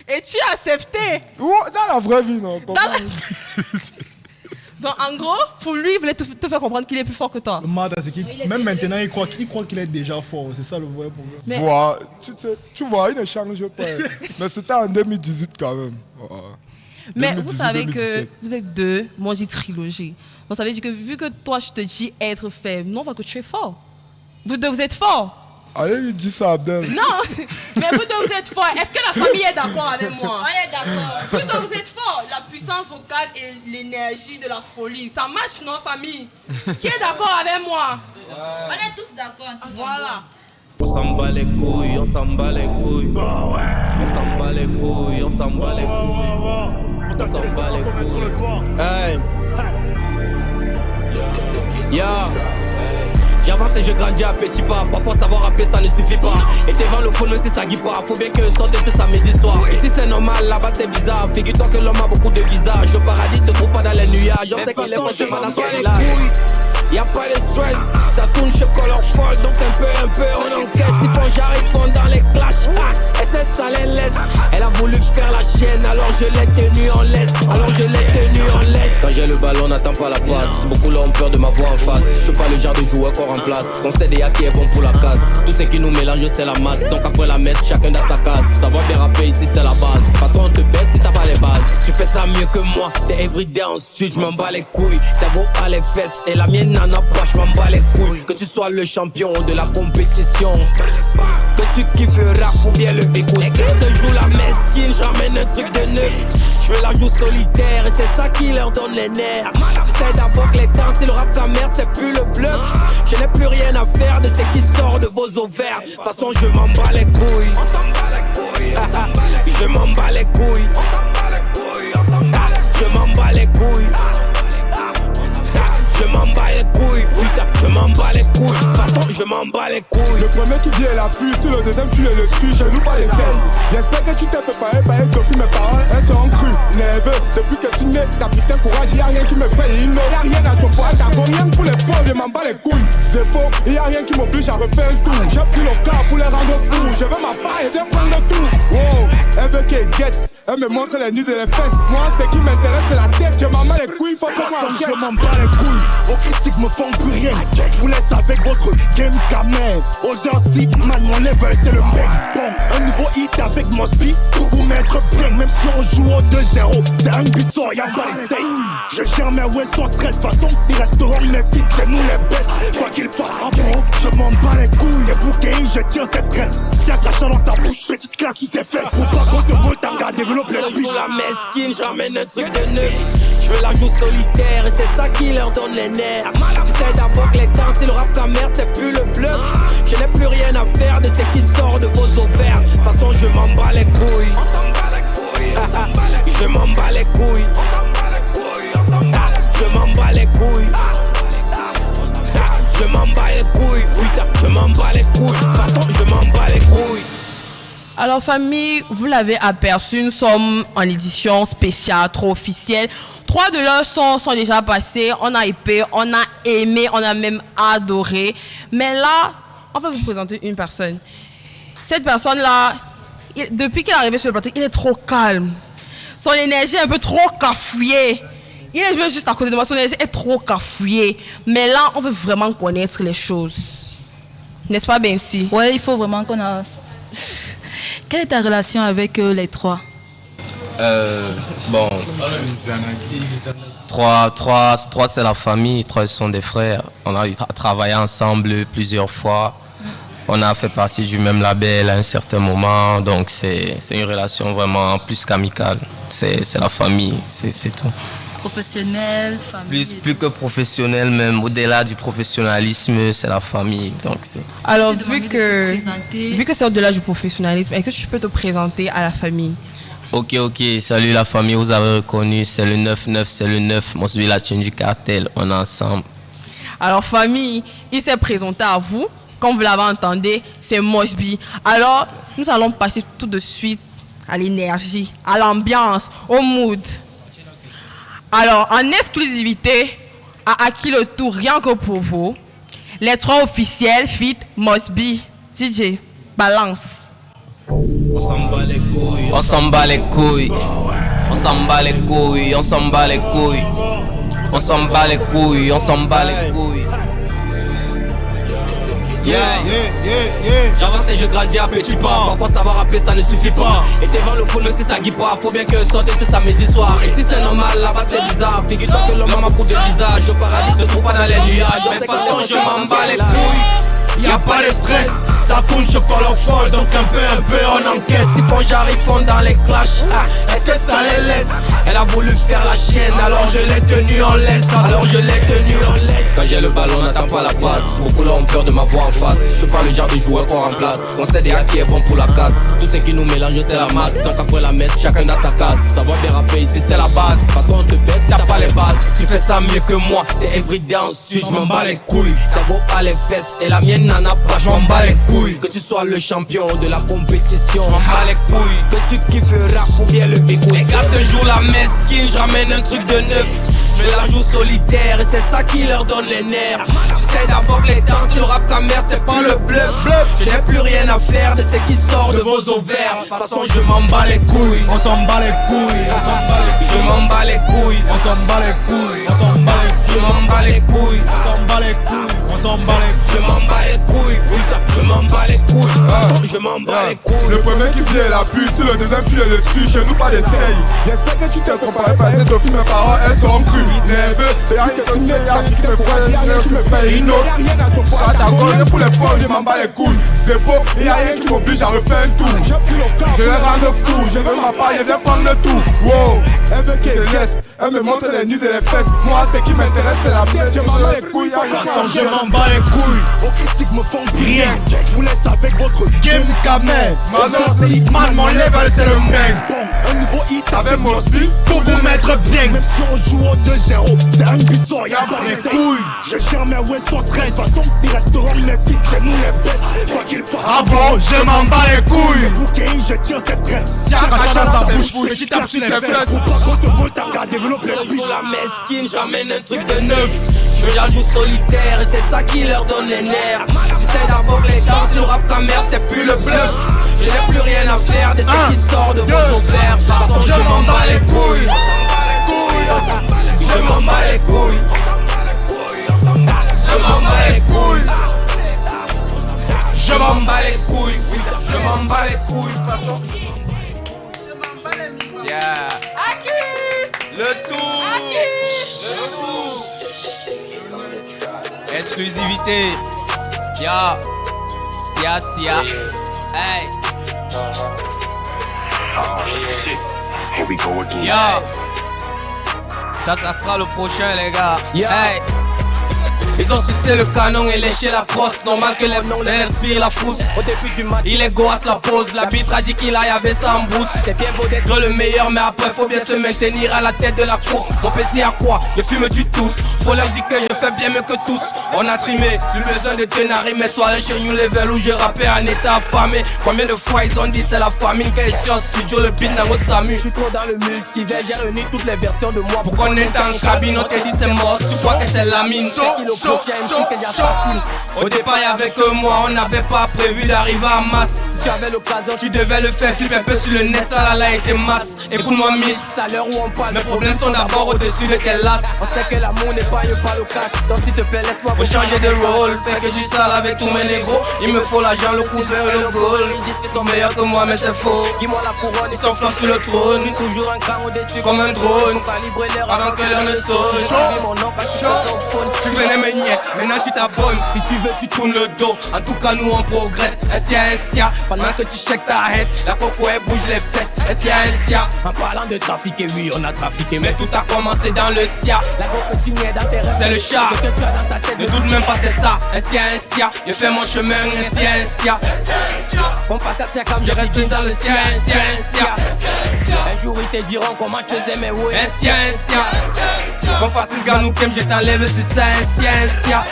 Et tu as accepté? Ouais, dans la vraie vie, non. Donc, en gros, pour lui, il voulait te faire comprendre qu'il est plus fort que toi. Le matin, c'est qu'il, même maintenant, il croit qu'il est déjà fort. C'est ça le vrai problème. Mais- Voilà, tu vois, il ne change pas. Mais c'était en 2018 quand même. Ouais. Mais 2018, vous savez que 2017. vous êtes deux, moi j'ai trilogie. Donc ça veut dire que vu que toi je te dis être faible, non, on voit que tu es fort. Vous deux, vous êtes forts. Allez, lui dis ça, Abdel. Non, mais vous deux, vous êtes forts. Est-ce que la famille est d'accord avec moi? On est d'accord. Vous deux, vous êtes forts. La puissance vocale et l'énergie de la folie. Ça marche, non, famille? Qui est d'accord avec moi? On est tous d'accord. Voilà. On s'en bat les couilles, on s'en bat les couilles. On s'en bat les couilles, on s'en bat les couilles. On s'en bat les couilles. Hey. Yeah. J'avance et je grandis à petits pas. Parfois savoir rapper ça ne suffit pas. Et devant le fond c'est ça qui part. Faut bien que sorte c'est sa mes histoires. Ici c'est normal, là-bas c'est bizarre. Figure-toi que l'homme a beaucoup de visages. Le paradis se trouve pas dans les nuages. On sait qu'il est prochainement dans son village. Y'a pas de stress, ça tourne chez Color Fall. Donc un peu on encaisse. Ils font j'arrive, font dans les clashs. Et c'est ça les laisse. Elle a voulu faire la chienne, alors je l'ai tenue en laisse. Quand j'ai le ballon, n'attends pas la passe. Beaucoup là ont peur de m'avoir en face. Je suis pas le genre de joueur qu'on remplace. On sait déjà qui est bon pour la casse. Tout ce qui nous mélange c'est la masse. Donc après la messe, chacun dans sa case. Savoir bien rapper ici c'est la base. De toute façon on te baisse si t'as pas les bases. Tu fais ça mieux que moi, t'es everyday ensuite, je m'en bats les couilles. Ta go à les fesses et la mienne n'en a pas, je m'en bats les couilles. Que tu sois le champion de la compétition, que tu kiffes le rap ou bien le écoute. Et quand se joue la mesquine, je ramène un truc de neuf. Je fais la joue solitaire et c'est ça qui leur donne les nerfs. Tu sais d'abord que les temps, si le rap ta mère c'est plus le bluff. Je n'ai plus rien à faire de ce qui sort de vos ovaires. De toute façon je m'en bats les couilles. Je m'en bats les couilles. Je m'en bats les couilles. Je m'en bats les couilles, putain, je m'en bats les couilles. De toute façon, je m'en bats les couilles. Le premier qui vient est la pluie, sur le deuxième tu es le dessus, je nous pas les ailes. J'espère que tu t'es préparé par un Kofi, mes paroles, elles seront crues. Nerveux, depuis que tu nais, capitaine courage, y'a rien qui me fait inno. Y'a rien à ton poids, t'as rien pour les pauvres, je m'en bats les couilles. C'est faux, y'a rien qui m'oblige à refaire un tour. J'ai pris le cas pour les rendre fous, je veux ma part et viens prendre le tout. Wow, elle veut qu'elle guette, elle me montre les nuits de les fesses. Moi, ce qui m'intéresse, c'est la tête, je m'en bats les couilles, faut que moi je m'en bats les couilles. Vos critiques me font plus rien. Je vous laisse avec votre game gamin. Oseur si man, mon level c'est le mec. Bon, un nouveau hit avec Mosby pour vous mettre bien. Même si on joue au 2-0, c'est un bisson, y'a pas les seins. Je gère mes ouais sans stress. Façon, ils resteront mes fils, c'est nous les bestes. Quoi qu'il fasse, ah bon, je m'en bats les couilles. Les bouquets, je tiens cette tresse. Si y'a crachat dans sa bouche, petite claque sous ses fesses. Faut pas qu'on te vote, t'en garde, développe les biches. Je joue la mesquine, j'amène un truc de neuf. Je fais la joue solitaire et c'est ça qui leur donne les nerfs. Tu sais d'abord que les temps, si le rap ta mère c'est plus le bluff. Je n'ai plus rien à faire de ce qui sort de vos ovaires. De toute façon je m'en bats les couilles. Je m'en bats les couilles. Je m'en bats les couilles. Je m'en bats les couilles. Putain, je m'en bats les couilles. De toute façon je m'en bats les couilles. Alors famille, vous l'avez aperçu, nous sommes en édition spéciale, trop officielle. 3 de leurs sons sont déjà passés, on a hypé, on a aimé, on a même adoré. Mais là, on va vous présenter une personne. Cette personne-là, depuis qu'il est arrivé sur le plateau, il est trop calme. Son énergie est un peu trop cafouillée. Il est juste à côté de moi, son énergie est trop cafouillée. Mais là, on veut vraiment connaître les choses. N'est-ce pas, Bensi? Ouais, il faut vraiment qu'on a... Quelle est ta relation avec les trois? Bon, 3 c'est la famille, 3 sont des frères. On a travaillé ensemble plusieurs fois. On a fait partie du même label à un certain moment. Donc c'est une relation vraiment plus qu'amicale. C'est la famille, c'est tout. Professionnel, famille. Plus que professionnel, même au-delà du professionnalisme, c'est la famille. Donc c'est. Alors vu que c'est au-delà du professionnalisme, est-ce que tu peux te présenter à la famille? Ok, salut la famille, vous avez reconnu, c'est le 9-9, c'est le 9, Mosby la tune du cartel, on est ensemble. Alors famille, il s'est présenté à vous, comme vous l'avez entendu, c'est Mosby. Alors nous allons passer tout de suite à l'énergie, à l'ambiance, au mood. Alors, en exclusivité, à Aki le Tour, rien que pour vous, les 3 officiels fit Mosby. DJ, balance. On s'en bat les couilles. On s'en bat les couilles. On s'en bat les couilles. On s'en bat les couilles. On s'en bat les couilles. On s'en bat les couilles. J'avance et je grandis à petits pas. Parfois savoir rapper ça ne suffit pas. Et devant le fond c'est ça qui part. Faut bien que sorte ce samedi soir. Ici c'est normal, là-bas c'est bizarre. Figure-toi que l'homme a beaucoup de visage. Le paradis se trouve pas dans les nuages. De toute façon je m'en bats les couilles. y'a pas de stress. Ça tourne chocolat fort, donc un peu on encaisse. Ils font j'arrive, font dans les clashs. Est-ce que ça les laisse? Elle a voulu faire la chienne, alors je l'ai tenue en laisse. Quand j'ai le ballon, n'attends pas la passe. Beaucoup là ont peur de m'avoir en face. Je suis pas le genre de joueur qu'on remplace. On sait déjà qui est bon pour la casse. Tout ce qui nous mélange c'est la masse. Donc après la messe, chacun a sa casse. Savoir bien rapper ici c'est la base. De toute façon on te baisse, t'as pas les bases. Tu fais ça mieux que moi, t'es everyday en studio, je m'en bats les couilles. Ta go a les fesses et la mienne n'en a pas, je m'en bats les couilles. Que tu sois le champion de la compétition, je m'en bats les couilles. Que tu kiffes le rap ou bien le bigot. Les gars ce jour la mesquine, je ramène un truc de neuf. Je la joue solitaire et c'est ça qui leur donne les nerfs. Tu sais d'abord les danses, le rap ta mère c'est pas le bluff. Je n'ai plus rien à faire de ce qui sort de vos ovaires. De toute façon je m'en bats les couilles. On s'en bat les couilles. Je m'en bats les couilles. On s'en bat les couilles. On s'en bat les couilles. Je m'en bats les couilles. On s'en bat les couilles. On s'en bat les couilles. Je m'en bats les couilles. Putain, je m'en bats les couilles. Je m'en bats les couilles. Le premier qui vient la pluie, si le deuxième file dessus, chez nous pas d'essaye. J'espère que tu t'es comparé par cette fille, mes paroles elles sont crues. Nerveux, c'est rien que tu me fais, tu me fais une autre. À ta gueule, pour les pauvres, je m'en bats les couilles. C'est beau, y'a rien qui m'oblige à refaire un tour. Je les rends fou, je veux ma part, je viens prendre le tout. Wow, elle veut qu'elle laisse, elle me montre les nudes et les fesses. Moi, ce qui m'intéresse, c'est la pièce. Je m'en bats les couilles, je m'en bats les couilles. Vos critiques me font rien. Je vous laisse avec votre game camel. Maintenant, c'est Hitman, mon level, c'est le mec. Bon, un nouveau hit avec mon style pour vous mettre bien. Même si on joue au 2-0, c'est un bisson, y'a pas les couilles. Je gère mes ouais sans stress. De toute façon, ils resteront les fils, c'est nous les bêtes. Quoi qu'il fasse. Ah bon, je m'en bats les couilles. Bouquet, je tiens cette tresse. Cacha dans sa bouche, et tu tapes sur les fesses. Faut pas qu'on te vote, t'as qu'à développer les fiches. La mesquine, j'amène un truc de neuf. Je la joue solitaire et c'est ça qui leur donne les nerfs. Tu sais d'abord les danses, le rap ta mère c'est plus le bluff. Je n'ai plus rien à faire de ce qui sort de vos ovaires. De toute façon je m'en bats les couilles. Je m'en bats les couilles. Je m'en bats les couilles. Je m'en bats les couilles. Je m'en bats les couilles. De toute façon yeah. Le tour. Le tour. Exclusivité. Ya. Sia. Hey. Ya. Ça sera le prochain les gars. Hey. Ils ont sucé le canon et léché la crosse. Normal que les inspire la frousse. Au début du match, il est gosse la pause. L'arbitre a dit qu'il y avait ça en brousse. C'est bien beau d'être le meilleur, mais après faut bien se maintenir à la tête de la course. Mon petit à quoi? Le film tue tous. Faut leur dire que je fais bien mieux que tous. On a trimé, plus besoin de tenari. Mais soirée chez New Level où je rappais en état affamé. Combien de fois ils ont dit c'est la famine? Quand je suis en studio, le beat n'a pas Samu. Je suis trop dans le multivers, j'ai réuni toutes les versions de moi. Pour qu'on est en cabine, on te dit c'est mort. Tu crois que c'est la mine? Au départ y'avait que moi, on n'avait pas prévu d'arriver à masse. Si tu avais l'occasion, tu devais le faire flipper un peu sur le nez, ça là était masse. Écoute-moi miss, à l'heure où on parle, mes problèmes sont d'abord au-dessus de tes lasses. On sait que l'amour n'est pas le cash, donc s'il te plaît laisse-moi. Faut changer de rôle, faire que du sale avec tous mes négros. Il me faut l'argent, le coup de le goal. Ils disent qu'ils sont meilleurs que moi mais c'est faux. Dis-moi la couronne, ils s'enflamment sur le trône. Toujours un cran au-dessus comme un drone. Faut calibrer l'heure avant que l'heure ne sonne. J'ai mon nom quand je suis dans ton phone. Tu venais me nier, maintenant tu t'abonnes. Si tu veux tu tournes le dos. En tout cas nous on progresse. Essia. Pendant que tu checkes ta head, la coco elle bouge les fesses. Essia. En parlant de trafiquer, oui on a trafiqué. Mais tout a commencé dans le sia. La go continue dans tes rêves. C'est le chat. Ce que tu as dans ta tête. Ne doute même pas c'est ça. Essia. Je fais mon chemin. Essia. On passe à comme je reste dans le sia. Un jour ils te diront comment je faisais mes ouais. Essia. Quand Francis Ganou Kem je t'enlève c'est ça. Essia.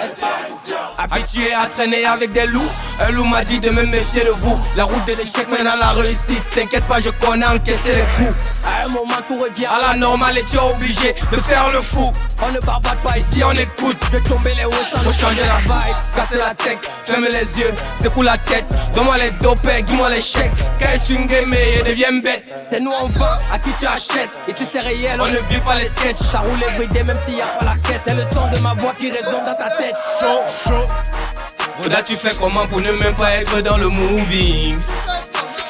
Habitué à traîner avec des loups. Un loup m'a dit de me méfier de vous. La route de l'échec mène à la réussite. T'inquiète pas, je connais encaisser les coups. À un moment tout revient à la normale et tu es obligé de faire le fou. On ne barbade pas ici, on écoute. Je vais tomber les hauts sans me changer la vibe. Casser la tête, ferme les yeux, secoue la tête. Donne-moi les dopés, dis-moi les chèques. Quand je suis game et devient bête. C'est nous on vend, à qui tu achètes. Ici c'est réel, on ne vit pas les sketchs. Ça roule everyday même s'il n'y a pas la caisse. C'est le son de ma voix qui résonne dans ta tête. Chaud. Bouddha tu fais comment pour ne même pas être dans le movie?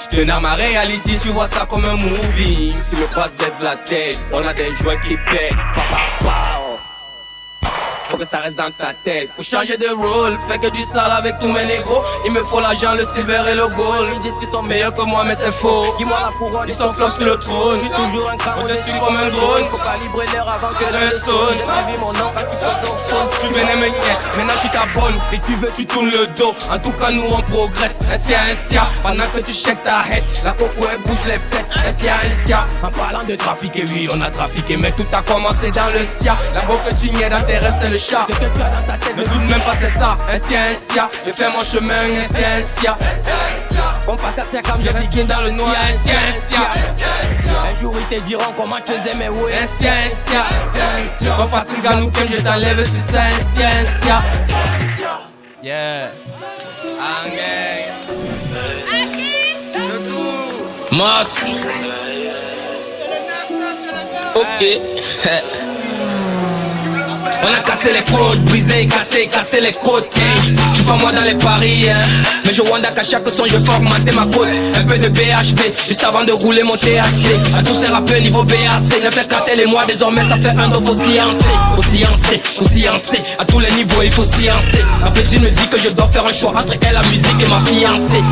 J'te narre ma réalité, tu vois ça comme un movie. Si le passe baisse la tête, on a des jouets qui pètent. faut que ça reste dans ta tête. Faut changer de rôle, fais que du sale avec tous mes négros. Il me faut l'argent, le silver et le gold. Ils disent qu'ils sont meilleurs que moi mais c'est faux. Dis-moi la couronne, ils sont flop sur le trône. Je suis toujours un cran au-dessus comme un drone. Faut calibrer l'air avant que l'un sonne. J'ai suivi mon nom quand tu poses ton phone. Tu venais me nier, maintenant tu t'abonnes. Si tu veux tu tournes le dos. En tout cas nous on progresse, ainsi à ainsi. Pendant que tu shakes ta head, la coco elle bouge les fesses, ainsi à ainsi. En parlant de trafiquer, oui on a trafiqué, mais tout a commencé dans le sia. La go que tu niais dans tes rêves c'est le chat. Ce que tu as dans ta tête, ne doute même pas c'est ça. Ainsi à ainsi, je fais mon chemin, ainsi à ainsi. On passe à 5 ans, j'ai piqué dans le noir, ainsi à ainsi. Un jour ils te diront comment je faisais mes ouais, ainsi à ainsi. Quand facile quand nous t'aimes, je t'enlève sur ça, ainsi à ainsi. Yes. Mas. Ok. On a cassé les côtes, brisé, cassé les côtes. Hey. Je suis pas moi dans les paris, hein. Mais je wonder qu'à chaque son je formaté ma côte. Un peu de BHB, juste avant de rouler mon THC. À tous ces rappeurs niveau BAC, 9 les 4 et moi désormais ça fait un de vos sciencer. À tous les niveaux il faut sciencer. Ma petite me dit que je dois faire un choix entre elle, la musique et ma fiancée.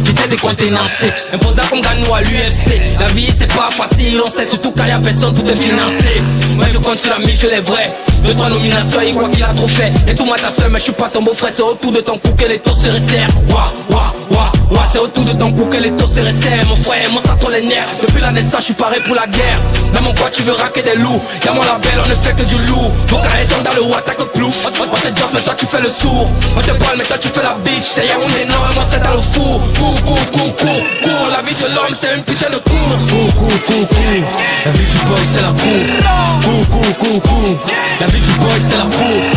J'étais décontenancé, imposant comme Ganou à l'UFC. La vie c'est pas facile, on sait surtout quand y'a personne pour te financer. Moi je compte sur la mif et les vrais. 2-3 nominations, il croit qu'il a trop fait. Et tout moi ta seule, mais je suis pas ton beau-frère. C'est autour de ton cou que les taux se resserrent. C'est autour de ton cou que les taux se resserrent. Mon frère, moi ça trop les nerfs. Depuis la naissance, je suis paré pour la guerre. Dans mon coin, tu verras que des loups. Y'a mon label, on ne fait que du loup. Vos carrés sont dans le watt, t'as que plouf. On te josse, mais toi tu fais le sourd. On te parle, mais toi tu fais la bitch. C'est Yaoundé, non, et moi c'est dans le four. Cours. La vie de l'homme, c'est une putain de course. Cours. La vie du boy, c'est la course. Cours. La vie du boy c'est la course.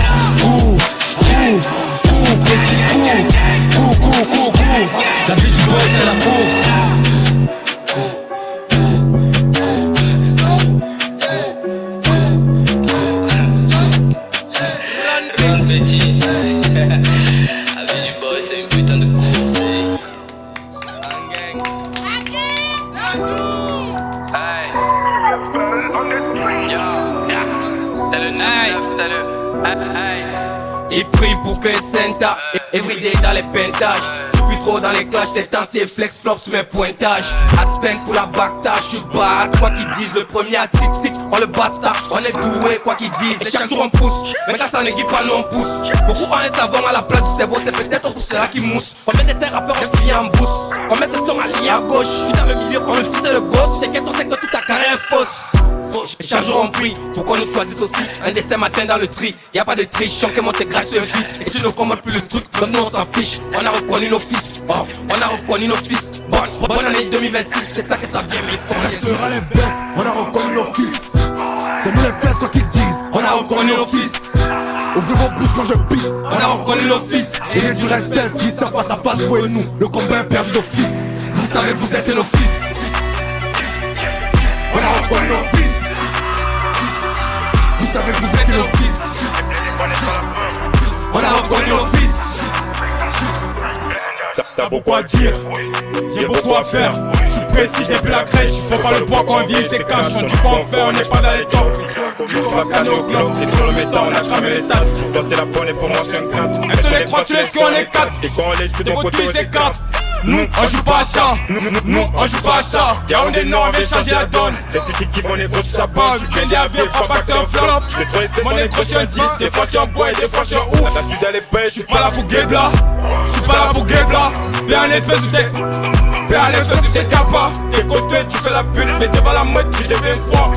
Petit cours. La vie du boy c'est la course. Petit. La vie du boy c'est une putain de course. Il prie pour que Senta, everyday dans les pentages. J'suis plus trop dans les clashs, des temps c'est flex flop sous mes pointages. Aspen pour la bactage, j'suis bad, quoi qu'ils disent. Le premier à tic, on le basta, on est doué, quoi qu'ils disent. Et chaque jour on pousse, mais quand ça n'aiguille pas, nous on pousse. Beaucoup ont un savon à la place du cerveau, c'est peut-être pour cela qui mousse. Combien de ces rappeurs ont fini en brousse? Combien se sont alliés à gauche? J'suis dans le milieu comme le fils et le gosse. T'inquiète, on sait que toute ta carrière est fausse. Chaque jour on prie pour qu'on nous choisisse aussi. Un décès matin dans le tri, y'a pas de triche, que monte grâce sur un fil. Et tu ne commandes plus le truc, donc nous on s'en fiche. On a reconnu nos fils, on a reconnu nos fils. Bonne année 2026, c'est ça que ça vient, mais il faut on restera les best, on a reconnu nos fils. C'est nous les fesses quoi qu'ils disent. On a reconnu nos fils. Ouvrez vos bouches quand je pisse. On a reconnu nos fils. Et du respect, fils, ça passe à passe, vous et nous. Le combat est perdu d'office. Vous savez que vous êtes nos fils. On a reconnu nos fils. Vous savez que vous êtes nos fils. On a reconnu nos fils. T'as beaucoup à dire, j'ai beaucoup à faire. J'suis précis depuis la crèche, faut pas le poids qu'on vit, c'est cash. On dit pas en fait, on n'est pas dans les temps. On va canner au club, et sur le métal, on a cramé les stats. Toi c'est la bonne et pour moi c'est un crainte. Un seul les 3 tu laisses qu'on est 4. Et quand on les joue, ton poteau c'est 4. Nous on joue pas à ça, nous on joue pas à ça. Y'a on est non, on vient changer la donne. Les cités qui vont les gros, tu t'abonnes. J'suis bien déhabillé, crois pas que c'est un flop. J'vais trop essayer, mon négro, j'suis un 10. Des fois j'suis en bois et des fois j'suis en ouf. La suite elle est belle, j'suis pas là pour guébla. J'suis pas là pour guébla. Bien un espèce de t'es. Bien un espèce de t'es capa. T'es côté, tu fais la pute, mais t'es pas la mode, tu deviens quoi.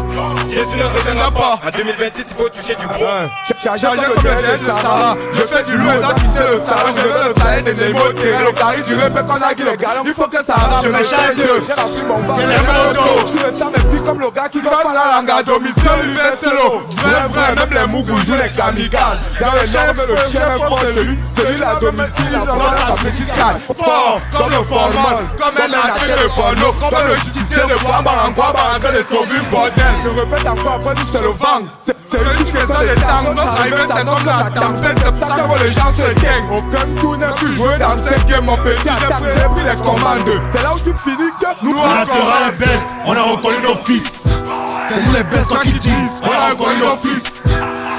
Jésus ne reviendra pas. En 2026, il faut toucher du bois. Chargé comme les ailes de Sarah. Je fais du lourd et t'as quitté le salon. Je veux le salaire des Nemo Terré. Le carré du répète qu'on a qui les galons. Il faut que ça arrache, je m'échappe deux. J'ai rempli mon ventre, j'ai le dos. Tu le sens mais puis comme le gars qui va faire la langue à domicile. Il fait solo, vrai, même les mougous jouent les kamikazes. Dans le chef, le chien fort c'est celui à domicile. Il envoie sa petite canne. Fort, comme le format, comme un acteur de porno. Comme le justicier de Guaba, en train de sauver une bordel. Je répète encore, après tout c'est le vent. C'est une question de temps, notre arrivée c'est comme la tempête. C'est pour ça que les gens se gagnent. Aucun coup n'est plus joué dans cette game, mon petit. J'ai pris les commandes. C'est là où tu finis que nous on restera les best, on a reconnu nos fils. C'est nous les best quoi qu'ils disent. On a reconnu nos fils.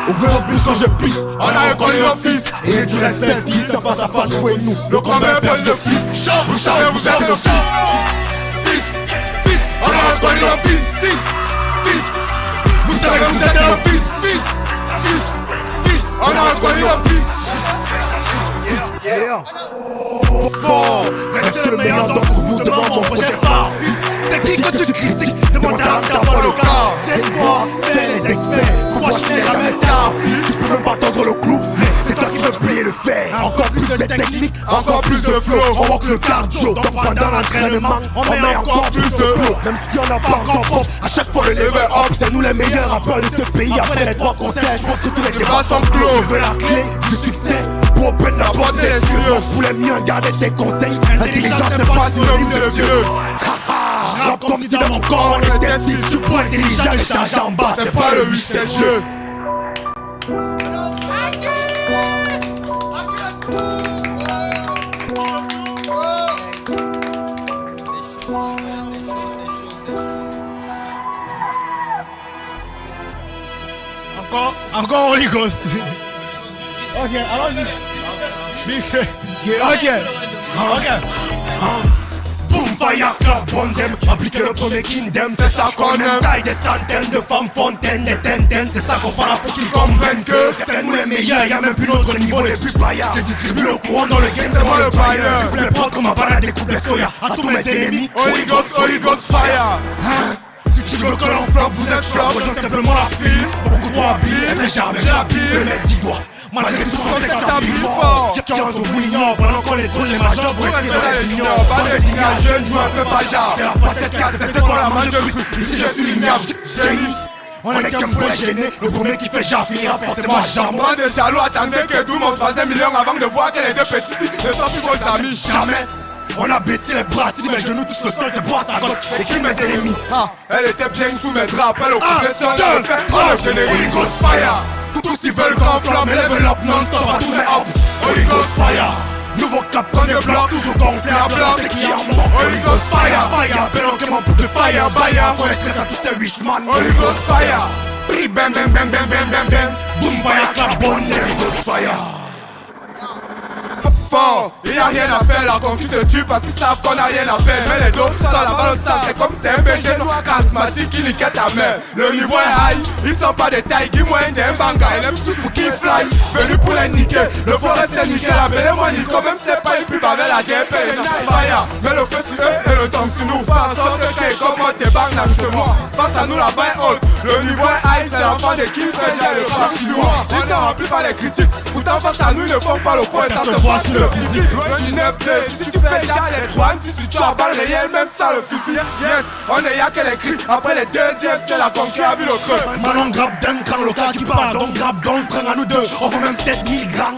Ouvrez vos bouches quand je pisse. On a reconnu nos fils. Et du respect, fils, ça passe à face, vous et nous. Le combat est proche de fils. Vous savez, vous êtes nos fils. Fils, on a reconnu nos fils. Fils, vous savez que vous êtes nos fils. Fils, on a reconnu nos fils. Fort, reste le meilleur d'entre vous devant mon projet phare. C'est qui que tu critiques, demande à dans le corps. C'est quoi, c'est les experts. Pour moi je n'ai jamais tard. Tu peux même pas tendre le clou, mais c'est toi qui veux plier le fer. Encore plus de technique, encore plus de flow. On manque le cardio, donc pendant l'entraînement on met encore plus de flow. Même si on n'a pas encore pop, à chaque fois le level up. C'est nous les meilleurs rappeurs de ce pays. Après les 3 concerts, je pense que tous les débats sont clos. Je veux la clé du succès pour open la porte des cieux. Pour les miens, garder tes conseils. L'intelligence n'est pas synonyme de vieux. Rap comme si dans mon corps on était si. Tu prends intelligent et charge en bas. C'est pas le 8, c'est le jeu. Encore Holy Ghost. Ok, allons-y. Ok. Boom, fire, club, bon them. Appliquer le premier kingdom, c'est ça qu'on aime. Taille des centaines de femmes fontaines, des tenten. C'est ça qu'on fera, faut qu'ils comprennent que c'est nous les meilleurs. Y'a même plus notre niveau, les plus paillards. Je distribue le courant dans le game, c'est moi le pailleur. Je coupe les potes comme un balade, des coupes les soya. À tous mes ennemis, Holy Ghost, fire. Si tu veux que l'on flop, vous êtes flop. Rejoins simplement la file. Beaucoup trop habillés, mais jamais j'ai la pile. Je mets 10 doigts. Malgré tout, on sait que ça brille fort. Qui entre vous l'ignore, pendant qu'on les drôles, les majors, vous restez dans les juniors. Pas de dignage, jeune joueur, fais pas genre. C'est la patate 4, c'est qu'on la mange cru. Ici je suis l'ignable, génie. On est qu'un peu gêné, le premier qui fait genre finira forcément genre. Moi des jaloux, attendez que d'où mon 3e million avant de voir que les deux petits ne sont plus vos amis. Jamais. On a baissé les bras, si mes genoux touchent le sol, c'est pour sa gote. Et qui mes ennemis? Elle était bien sous mes draps, elle occupe les sols, elle fait le générique. Holy Ghost fire. Tous ils veulent qu'on flamme, level up non-stop à tous mes hops. Holy Ghost fire. Nouveau cap qu'on est bloc, toujours gonflé à blanc, c'est qui en mort. Holy Ghost fire. Fire, bellon qui m'en pousse de fire, baillard. On les traite à tous ces 8 man. Holy Ghost fire. Bri bam bam bam bam bam bam bam. Boom fire, clap bonne, Holy Ghost fire. Fort, y'a rien à faire, la conquête se tue parce qu'ils savent qu'on a rien à perdre. Mais les dos, ça la balle au stade, c'est comme c'est un BG noir charismatique qui niquait ta mère. Le niveau est high, ils sont pas des tailles, qui moyen d'un banga, ils aiment tous pour qu'ils fly. Venu pour les niquer, le forest est nickel, appelez-moi Nico, même c'est pas une pub avec la DP. Fire, mais le feu sur eux et le temps sur nous. Pas en sorte que comme moi t'es bang, lâche-moi. Face à nous la bain haute, le niveau est high, c'est l'enfant de qui fait déjà le pas sur moi. Ils sont remplis par les critiques, pourtant face à nous ils ne font pas le poids, ça se voit sur le physique. Loin du 9-2, si tu fais déjà les 3, une petite histoire balle réelle, même ça le fusil. Yes, on est y'a que les cris, après les deuxièmes, c'est la conquête à vu le creux. Maintenant grab d'un cran, le cas qui part, donc grab dans le train à nous deux, on fait même 7000 grammes.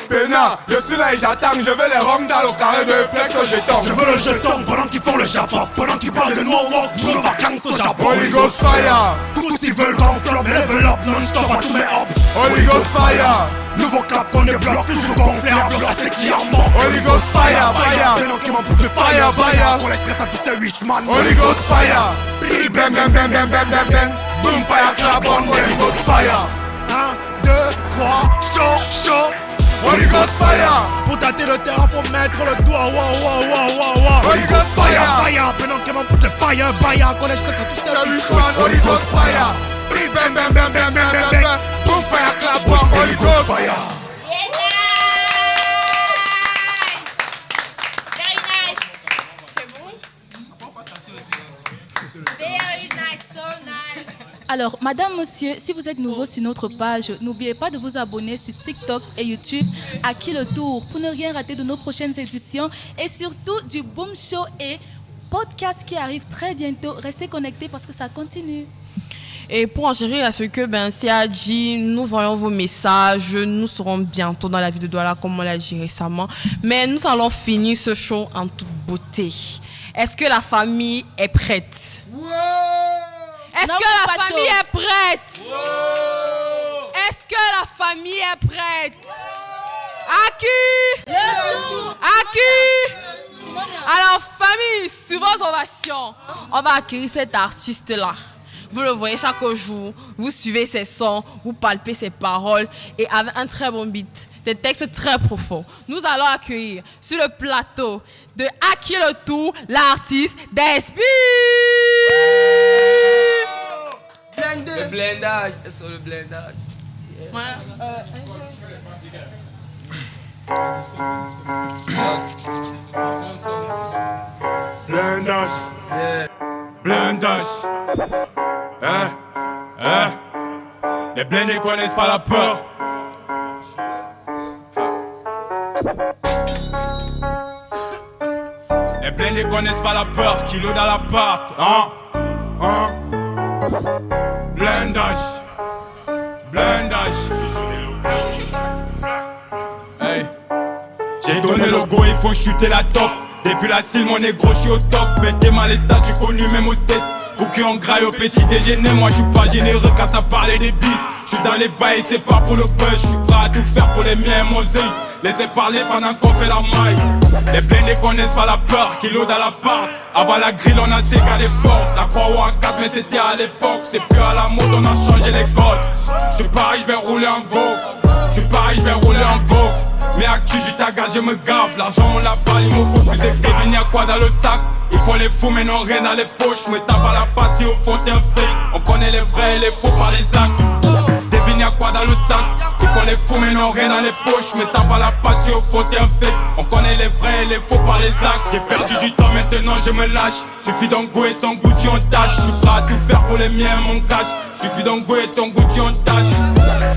Pénard, je suis là et j'attends, je veux les roms dans le carré de flex au jeton. Je veux le jeton pendant qu'ils font le Japon, pendant qu'ils parlent de no walk pour nos vacances au Japon. Holy Ghost fire, tous ils veulent qu'on flop, level up non-stop à tous mes hops. Holy Ghost fire. Nouveau cap on débloque, toujours gonflé à bloc, c'est qui en mort. Holy Ghost fire, fire. Maintenant qui m'en pousse de fire, fire. On les traite à tous ces 8 man. Holy Ghost fire. Bim bam bam bam bam bam bam bam. Boom fire, clap on, Holy Ghost fire. 1, 2, 3, chaud. Holy Ghost fire. Pour tâter le terrain faut mettre le doigt. Wow. Holy Ghost fire. Fire. Maintenant qui m'en pousse de fire, fire. On les traite à tous ces 8 man. Holy Ghost fire. Bam bam bam bam bam bam bam. Boom fire, clap on, Holy Ghost fire. Alors, madame, monsieur, si vous êtes nouveau sur notre page, n'oubliez pas de vous abonner sur TikTok et YouTube à Qui le Tour pour ne rien rater de nos prochaines éditions et surtout du Boom Show et podcast qui arrive très bientôt. Restez connectés parce que ça continue. Et pour en gérer à ce que CAG, nous voyons vos messages, nous serons bientôt dans la vie de Douala comme on l'a dit récemment. Mais nous allons finir ce show en toute beauté. Est-ce que la famille est prête? Est-ce que la famille est prête? Est-ce que la famille est prête? À qui? À qui? Alors famille, sur vos ovations, on va accueillir cet artiste-là. vous le voyez chaque jour, vous suivez ses sons, vous palpez ses paroles et avec un très bon beat, des textes très profonds. Nous allons accueillir sur le plateau de À qui le tour, l'artiste Despi. Le blindage, sur le blindage. Blindage, blindage, les blindés connaissent pas la peur. Les blindés connaissent pas la peur, kilo dans l'appart, blindage, blindage. Hey. J'ai donné le go, il faut chuter la top. Depuis la cile, mon négro, j'suis au top. Pété mal les stats, j'suis connu même au state. Bouquet en graille au petit déjeuner, moi j'suis pas généreux quand ça parlait des bis. J'suis dans les bails, c'est pas pour le buzz. J'suis prêt à tout faire pour les miens et mon zeuil. Laissez parler pendant qu'on fait la maille. Les blindés connaissent pas la peur, kilo dans la part. Avant la grille, on a séqué les portes. La croix ou à 4, mais c'était à l'époque. C'est plus à la mode, on a changé les codes. J'suis pareil, j'vais rouler en go. J'suis pareil, j'vais rouler en go. Mais à qui du tagage, je me gaffe. L'argent on l'a pas, il me faut plus de Kevin, y'a quoi dans le sac. Il faut les fous mais non rien dans les poches. Me tape à la patte si au fond t'es un fake. On connaît les vrais et les faux par les actes. Devine y'a quoi dans le sac. Il faut les fous mais non rien dans les poches. Me tape à la patte si au fond t'es un fake. On connaît les vrais et les faux par les actes. J'ai perdu du temps maintenant je me lâche. Suffit d'un go et ton Gucci en tâche. J'suis prêt à tout faire pour les miens mon cash. Suffit d'un go et ton Gucci en tâche.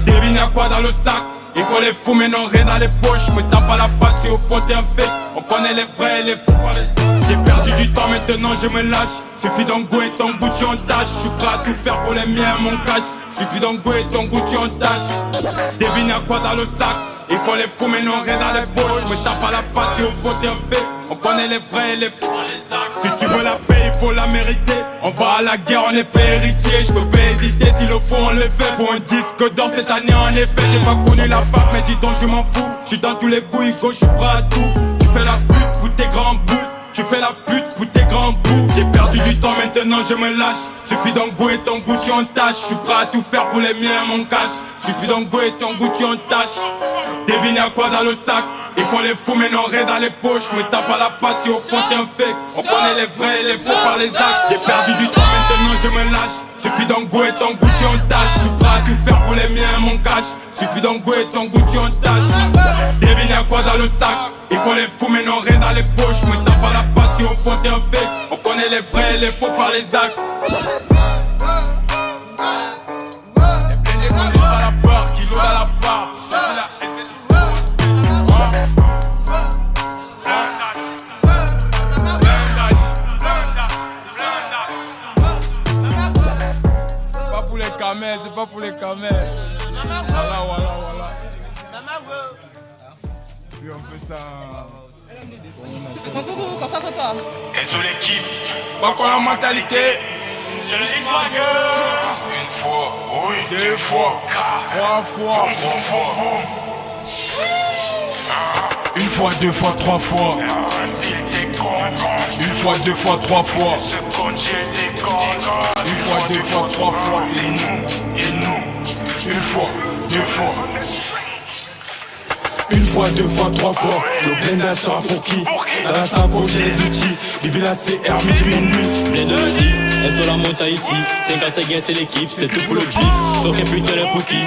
Devine y'a quoi dans le sac. Il faut les fous mais non rien dans les poches. Me tape à la patte si au fond t'es un fake. On connaît les vrais et les faux par les actes. J'ai perdu du temps maintenant je me lâche. Suffit d'un go et ton Gucci en tâche. J'suis prêt à tout faire pour les miens mon cash. Suffit d'un go et ton Gucci en tâche. Devine y'a quoi dans le sac. Il faut les fous mais non rien dans les poches. Me tape à la patte si au fond t'es un fake. On connaît les vrais et les faux par les actes. Si tu veux la paix il faut la mériter. On va à la guerre on est pas héritier. J'peux pas hésiter si le faut on le fait. Faut un disque d'or cette année en effet. J'ai pas connu la fac mais dis donc je m'en fous. J'suis dans tous les coups j'suis prêt à tout. Tu fais la pute pour tes grands bouts. Tu fais la pute pour tes grands bouts. J'ai perdu du temps maintenant je me lâche. Suffit d'un go et ton Gucci en tâche. J'suis prêt à tout faire pour les miens mon cash. Suffit d'un go et ton Gucci en tâche. Devine y'a quoi dans le sac. Il faut les fous mais non rien dans les poches. Me tape à la patte si au fond t'es un fake. On connaît les vrais et les faux par les actes. J'ai perdu du temps maintenant je me lâche. Suffit d'un go et ton Gucci en tâche. J'suis prêt à tout faire pour les miens mon cash. Suffit d'un go et ton Gucci en tâche. Devine y'a quoi dans le sac. Il faut les fous mais non rien dans les poches. Me tape à la patte si au fond t'es un fake. On connaît les vrais et les faux par les actes. Les connaissent pas la peur, kilo dans la part. C'est pas pour les camels. Voilà. Puis on fait ça. Concentre-toi. Et sur l'équipe, pas qu'on la mentalité. C'est le X-Bagger. Une fois, oui, deux fois, trois fois, une fois, deux fois, trois fois. Une fois, deux fois, trois fois. Une fois, deux fois, trois fois. C'est nous et nous. Une fois, deux fois. Une fois, deux fois, trois fois. Le blindage sera pour qui? Dans la sacoche j'ai les outils. Bibi la CR, midi minuit. Bien de le X, elle sur la monte Tahiti. 5 à 5 gains c'est l'équipe, c'est tout pour le bif. Faut qu'elle putain les bouquis,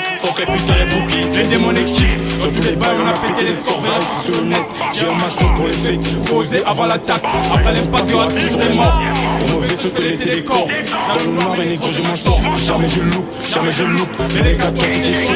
Les démons équipe. Dans tous les bails on a pété les survives sur le net. J'ai un macron pour les fakes. Faut oser avant l'attaque. Après l'impact y'aura toujours des morts. Pour mauvais ceux que laisser des corps. Dans le noir et négro je m'en sors. Jamais je loupe. Mais les gars toi c'était chaud.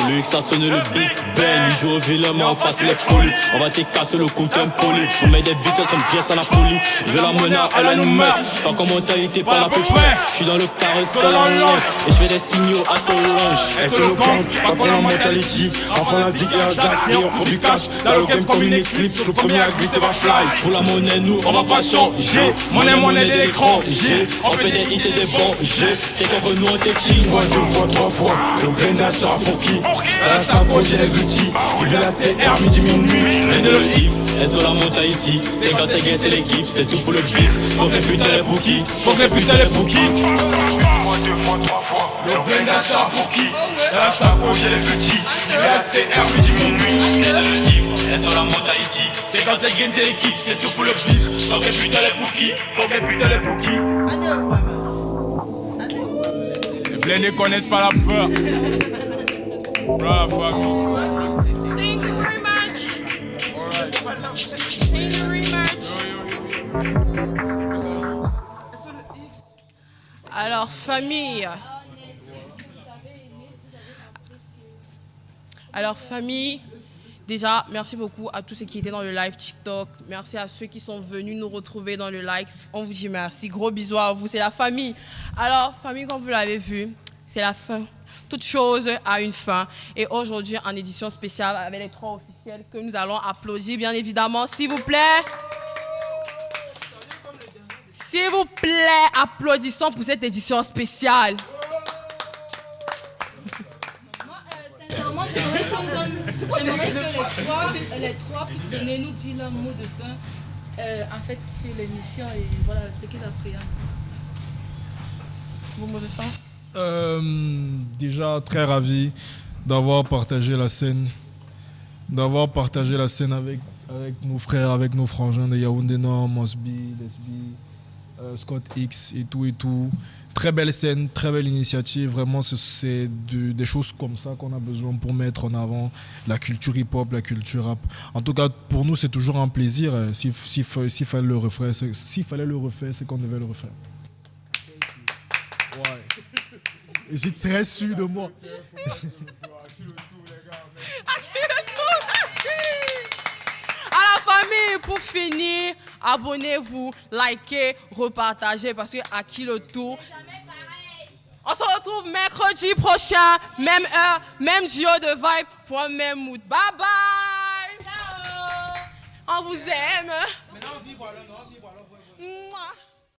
Le X a sonné le Big Ben. Il joue au vilain mais en face il est poli. On va te casser le coup impoli. Je mets des vitesses, on me pièce à la poli. Je la mener à elle nous messe. Pas comme mentalité, pas à peu près. Je suis dans le carré seul en ligne. Et je fais des signaux à son linge. Elle fait le gang, pas comme la mentality. Enfant la zig et un zack, meilleur pour du cash. Dans le game comme une éclipse, le premier à glisser va fly. Pour la monnaie, nous on va pas changer. Monnaie de l'écran. On fait des hits et des bons. T'es contre nous, on t'étire. Une fois, deux fois, trois fois. Le blindage sera pour qui? Dans la sacoche j'ai les outils. Il vient la CR, midi minuit. Mais de le X, elle sur la monte Tahiti. 5 à 5 gains c'est l'équipe, c'est tout pour le bif. Faut que les putains les bouquis. Une fois, 2 fois, 3 fois. Le blend d'achat pour qui? Ça s'approche et les outils. IBACR, midi, minuit. Et le X, et sur la monte Haïti. C'est quand c'est gain, c'est l'équipe, c'est tout pour le bif. Faut que les putains les pouki, faut que les putains les pouki. Les blends ne connaissent pas la peur. Voilà la famille. Thank you very much. Thank you very much. Alors, famille. Alors, famille, déjà, merci beaucoup à tous ceux qui étaient dans le live TikTok. Merci à ceux qui sont venus nous retrouver dans le live. On vous dit merci. Gros bisous à vous. C'est la famille. Alors, famille, comme vous l'avez vu, c'est la fin. Toute chose a une fin. Et aujourd'hui, en édition spéciale avec les 3 officiels que nous allons applaudir, bien évidemment. S'il vous plaît. S'il vous plaît, applaudissons pour cette édition spéciale. Moi, sincèrement, j'aimerais que les trois puissent nous dire leur mot de fin en fait, sur l'émission et voilà ce qu'ils appréhendent. Vos mots de fin? Déjà très ravi d'avoir partagé la scène avec nos frères, avec nos frangins de Yaoundé Nord, Mosby, Lesbi, Scott X et tout. Très belle scène, très belle initiative. Vraiment, c'est des choses comme ça qu'on a besoin pour mettre en avant la culture hip-hop, la culture rap. En tout cas, pour nous, c'est toujours un plaisir. S'il fallait le refaire, c'est qu'on devait le refaire. Ouais. Et je suis très sûr de moi. À la famille, pour finir, abonnez-vous, likez, repartagez parce que à qui le tour. On se retrouve mercredi prochain, même heure, même duo de vibe pour un même mood. Bye bye. Ciao. On vous aime.